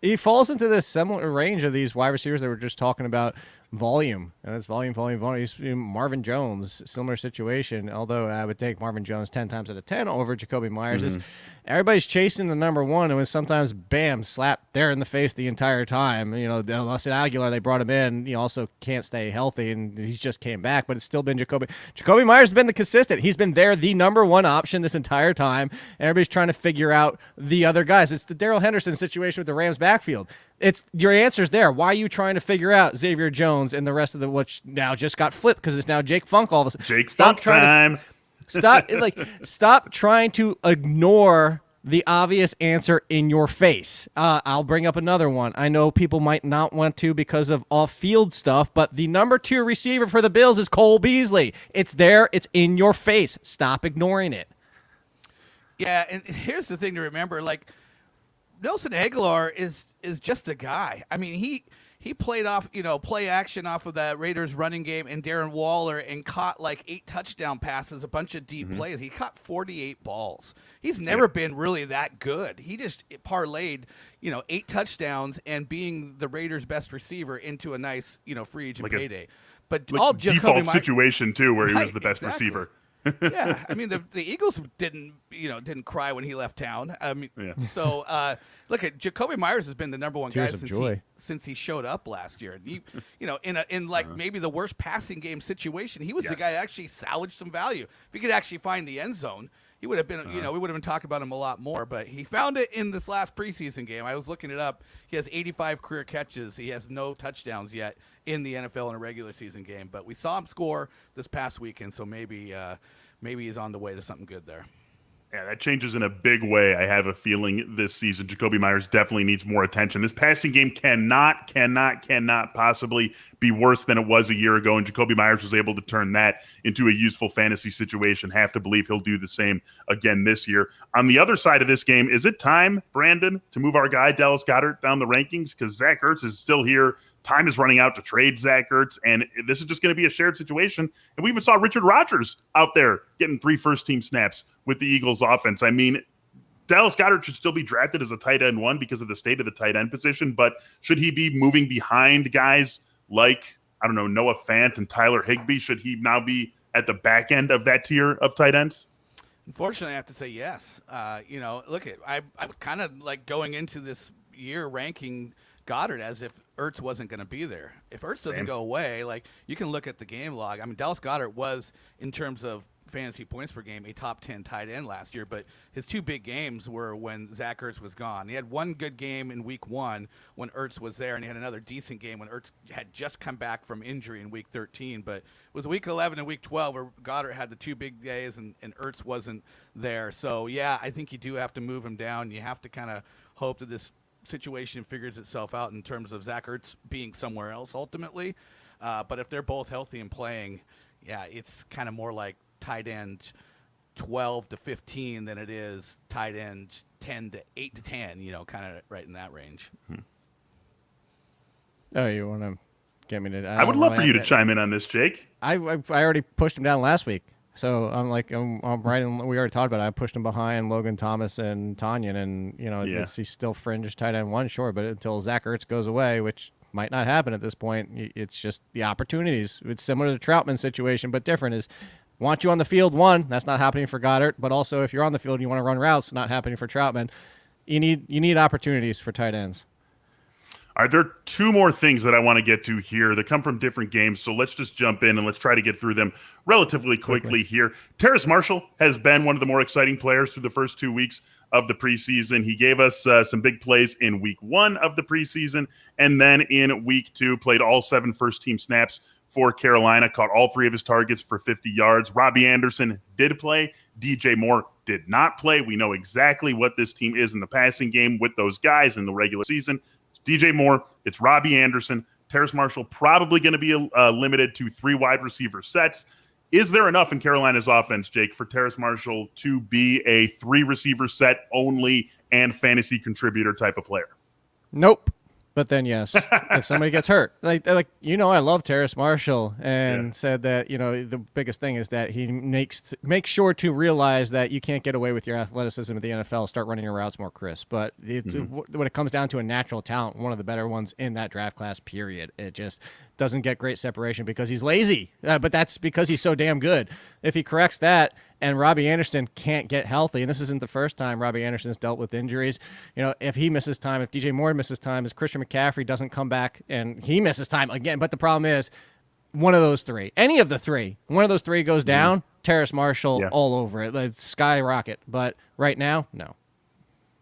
He falls into this similar range of these wide receivers that we're just talking about. Volume, and it's volume. He's Marvin Jones, similar situation. Although I would take Marvin Jones 10 times out of 10 over Jacoby Myers. Everybody's chasing the number one, and when sometimes bam, slap there in the face the entire time. Nelson Aguilar, they brought him in. He also can't stay healthy, and he just came back. But it's still been Jacoby. Jacoby Myers has been the consistent. He's been there, the number one option this entire time. And everybody's trying to figure out the other guys. It's the Darrell Henderson situation with the Rams backfield. It's your answer's there. Why are you trying to figure out Xavier Jones and the rest of which now just got flipped because it's now Jake Funk all of a sudden? Jake Funk time. Stop trying to ignore the obvious answer in your face. I'll bring up another one. I know people might not want to because of off-field stuff, but the number 2 receiver for the Bills is Cole Beasley. It's there. It's in your face. Stop ignoring it. Yeah, and here's the thing to remember, Nelson Aguilar is just a guy. I mean, he played off, play action off of that Raiders running game and Darren Waller and caught 8 touchdown passes, a bunch of deep plays. He caught 48 balls. He's never been really that good. He just parlayed, 8 touchdowns and being the Raiders' best receiver into a nice, free agent payday. But all default situation too, where he was the best receiver. Yeah, I mean the Eagles didn't cry when he left town. I mean, so look at Jacoby Myers has been the number one guy since he showed up last year. And he, in maybe the worst passing game situation, he was the guy that actually salvaged some value. If he could actually find the end zone, he would have been, we would have been talking about him a lot more. But he found it in this last preseason game. I was looking it up. He has 85 career catches. He has no touchdowns yet in the NFL in a regular season game. But we saw him score this past weekend, so maybe he's on the way to something good there. Yeah, that changes in a big way. I have a feeling this season Jacoby Myers definitely needs more attention. This passing game cannot possibly be worse than it was a year ago, and Jacoby Myers was able to turn that into a useful fantasy situation. Have to believe he'll do the same again this year. On the other side of this game, is it time, Brandon, to move our guy Dallas Goedert down the rankings? Because Zach Ertz is still here. Time is running out to trade Zach Ertz, and this is just going to be a shared situation. And we even saw Richard Rodgers out there getting 3 first-team snaps with the Eagles offense. I mean, Dallas Goedert should still be drafted as a tight end 1 because of the state of the tight end position, but should he be moving behind guys like, Noah Fant and Tyler Higbee? Should he now be at the back end of that tier of tight ends? Unfortunately, I have to say yes. I kind of like going into this year ranking Goddard as if Ertz wasn't going to be there. If Ertz doesn't go away, you can look at the game log. I mean, Dallas Goedert was, in terms of fantasy points per game, a top 10 tight end last year, but his 2 big games were when Zach Ertz was gone. He had 1 good game in week 1 when Ertz was there, and he had another decent game when Ertz had just come back from injury in week 13, but it was week 11 and week 12 where Goddard had the 2 big days and Ertz wasn't there. So, yeah, I think you do have to move him down. You have to kind of hope that this situation figures itself out in terms of Zach Ertz being somewhere else ultimately. But if they're both healthy and playing, yeah, it's kind of more like tight end 12 to 15 than it is tight end 10 to 8 to 10, kind of right in that range. Oh, you want to get me to. I would love for you to chime in on this, Jake. I already pushed him down last week. So I'm right. We already talked about it. I pushed him behind Logan Thomas and Tanyan, and he's still fringe tight end one, sure, but until Zach Ertz goes away, which might not happen at this point, it's just the opportunities. It's similar to the Troutman situation, but different. Is want you on the field, one, that's not happening for Goddard, but also if you're on the field and you want to run routes, not happening for Troutman. You need opportunities for tight ends. All right, there are two more things that I want to get to here that come from different games, so let's just jump in and let's try to get through them relatively quickly here. Terrace Marshall has been one of the more exciting players through the first 2 weeks of the preseason. He gave us some big plays in week 1 of the preseason, and then in week 2 played all 7 first-team snaps for Carolina, caught all 3 of his targets for 50 yards. Robbie Anderson did play. DJ Moore did not play. We know exactly what this team is in the passing game with those guys in the regular season. It's DJ Moore, it's Robbie Anderson. Terrace Marshall probably going to be limited to 3 wide receiver sets. Is there enough in Carolina's offense, Jake, for Terrace Marshall to be a 3 receiver set only and fantasy contributor type of player? Nope. But then, yes, if somebody gets hurt, I love Terrace Marshall and said that, the biggest thing is that he makes sure to realize that you can't get away with your athleticism in the NFL, start running your routes more crisp. But when it comes down to a natural talent, one of the better ones in that draft class, period, it just doesn't get great separation because he's lazy. But that's because he's so damn good. If he corrects that, and Robbie Anderson can't get healthy, and this isn't the first time Robbie Anderson has dealt with injuries. If he misses time, if DJ Moore misses time, if Christian McCaffrey doesn't come back and he misses time again. But the problem is, one of those 3, any of the 3, one of those 3 goes down, Terrace Marshall all over it, like skyrocket. But right now, no.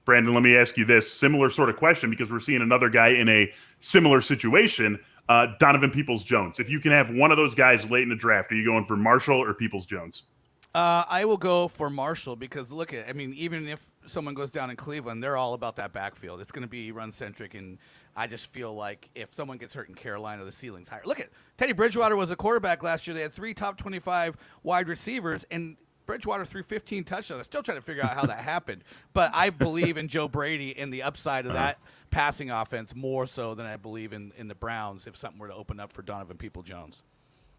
Brandon, let me ask you this similar sort of question because we're seeing another guy in a similar situation. Donovan Peoples-Jones. If you can have one of those guys late in the draft, are you going for Marshall or Peoples-Jones? I will go for Marshall because even if someone goes down in Cleveland, they're all about that backfield. It's going to be run-centric, and I just feel like if someone gets hurt in Carolina, the ceiling's higher. Look at Teddy Bridgewater was a quarterback last year. They had 3 top 25 wide receivers, and Bridgewater threw 15 touchdowns. I'm still trying to figure out how that happened. But I believe in Joe Brady and the upside of that passing offense more so than I believe in the Browns if something were to open up for Donovan Peoples-Jones.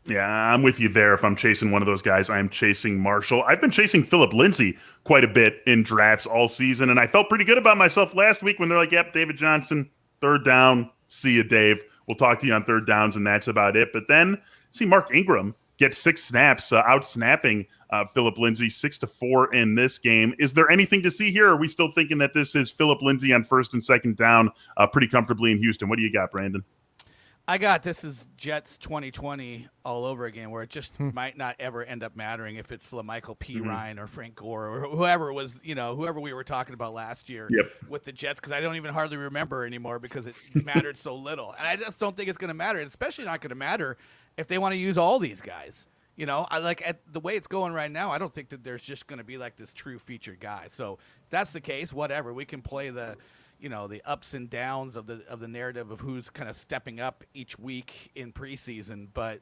Yeah, I'm with you there. If I'm chasing one of those guys, I'm chasing Marshall. I've been chasing Phillip Lindsay quite a bit in drafts all season, and I felt pretty good about myself last week when they're like, yep, David Johnson, 3rd down, see you, Dave. We'll talk to you on 3rd downs, and that's about it. But then see Mark Ingram get 6 snaps, out-snapping Phillip Lindsay 6-4 in this game. Is there anything to see here, or are we still thinking that this is Phillip Lindsay on 1st and 2nd down pretty comfortably in Houston? What do you got, Brandon? This is Jets 2020 all over again, where it just might not ever end up mattering if it's LaMichael P. Ryan or Frank Gore or whoever it was, whoever we were talking about last year with the Jets, because I don't even hardly remember anymore because it mattered so little. And I just don't think it's going to matter, and especially not going to matter if they want to use all these guys. I like at the way it's going right now, I don't think that there's just going to be like this true featured guy. So if that's the case, whatever. We can play the ups and downs of the narrative of who's kind of stepping up each week in preseason. But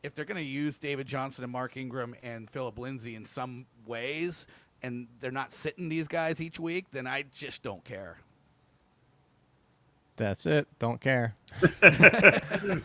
if they're going to use David Johnson and Mark Ingram and Phillip Lindsay in some ways, and they're not sitting these guys each week, then I just don't care. That's it. Don't care.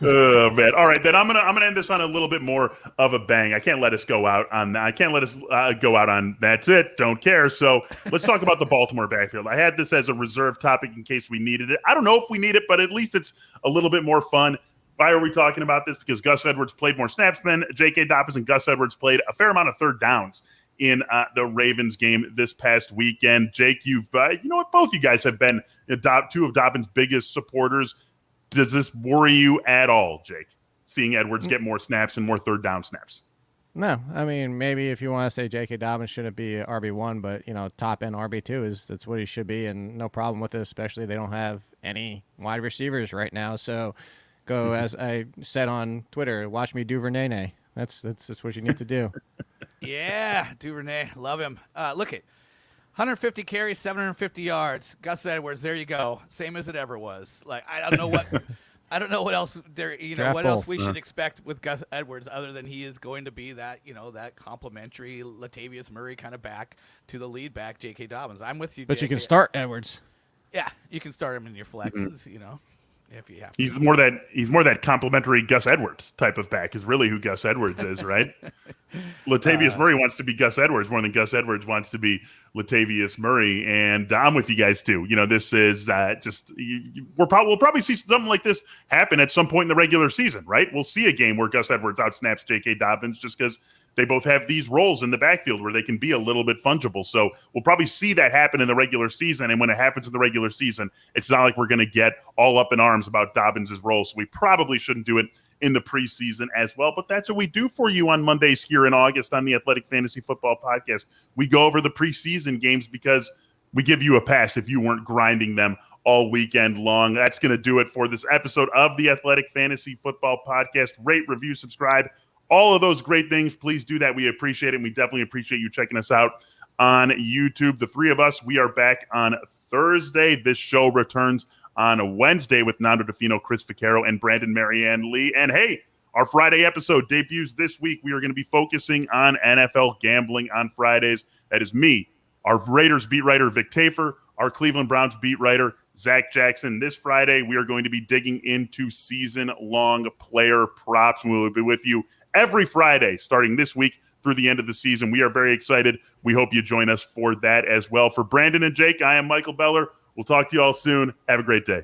Oh man! All right, then I'm gonna end this on a little bit more of a bang. I can't let us go out on that. I can't let us go out on that's it. Don't care. So let's talk about the Baltimore backfield. I had this as a reserve topic in case we needed it. I don't know if we need it, but at least it's a little bit more fun. Why are we talking about this? Because Gus Edwards played more snaps than J.K. Dobbins, and Gus Edwards played a fair amount of 3rd downs in the Ravens game this past weekend. Jake, you've both you guys have been 2 of Dobbins' biggest supporters. Does this worry you at all, Jake, seeing Edwards get more snaps and more 3rd down snaps? No, I mean, maybe if you want to say J.K. Dobbins shouldn't be RB1, but, top end RB2 that's what he should be, and no problem with it, especially they don't have any wide receivers right now. So go, as I said on Twitter, watch me Duvernay. That's what you need to do. Yeah, Duvernay, love him. Look at 150 carries, 750 yards. Gus Edwards, there you go. Same as it ever was. Like I don't know what else there. What else we should expect with Gus Edwards other than he is going to be that that complimentary Latavius Murray kind of back to the lead back, J.K. Dobbins. I'm with you. But JK. you can start Edwards. Yeah, you can start him in your flexes. if you have to. He's more that complimentary Gus Edwards type of back is really who Gus Edwards is, right? Latavius Murray wants to be Gus Edwards more than Gus Edwards wants to be Latavius Murray, and I'm with you guys too. This is we'll probably see something like this happen at some point in the regular season, right? We'll see a game where Gus Edwards outsnaps J.K. Dobbins just because they both have these roles in the backfield where they can be a little bit fungible. So we'll probably see that happen in the regular season. And when it happens in the regular season, it's not like we're going to get all up in arms about Dobbins' role. So we probably shouldn't do it in the preseason as well. But that's what we do for you on Mondays here in August on the Athletic Fantasy Football Podcast. We go over the preseason games because we give you a pass if you weren't grinding them all weekend long. That's going to do it for this episode of the Athletic Fantasy Football Podcast. Rate, review, subscribe. All of those great things, please do that. We appreciate it, and we definitely appreciate you checking us out on YouTube. The three of us, we are back on Thursday. This show returns on Wednesday with Nando DeFino, Chris Vaccaro, and Brandon Marianne Lee. And hey, our Friday episode debuts this week. We are going to be focusing on NFL gambling on Fridays. That is me, our Raiders beat writer, Vic Tafer, our Cleveland Browns beat writer, Zach Jackson. This Friday, we are going to be digging into season-long player props, and we will be with you every Friday starting this week through the end of the season. We are very excited. We hope you join us for that as well. For Brandon and Jake, I am Michael Beller. We'll talk to you all soon. Have a great day.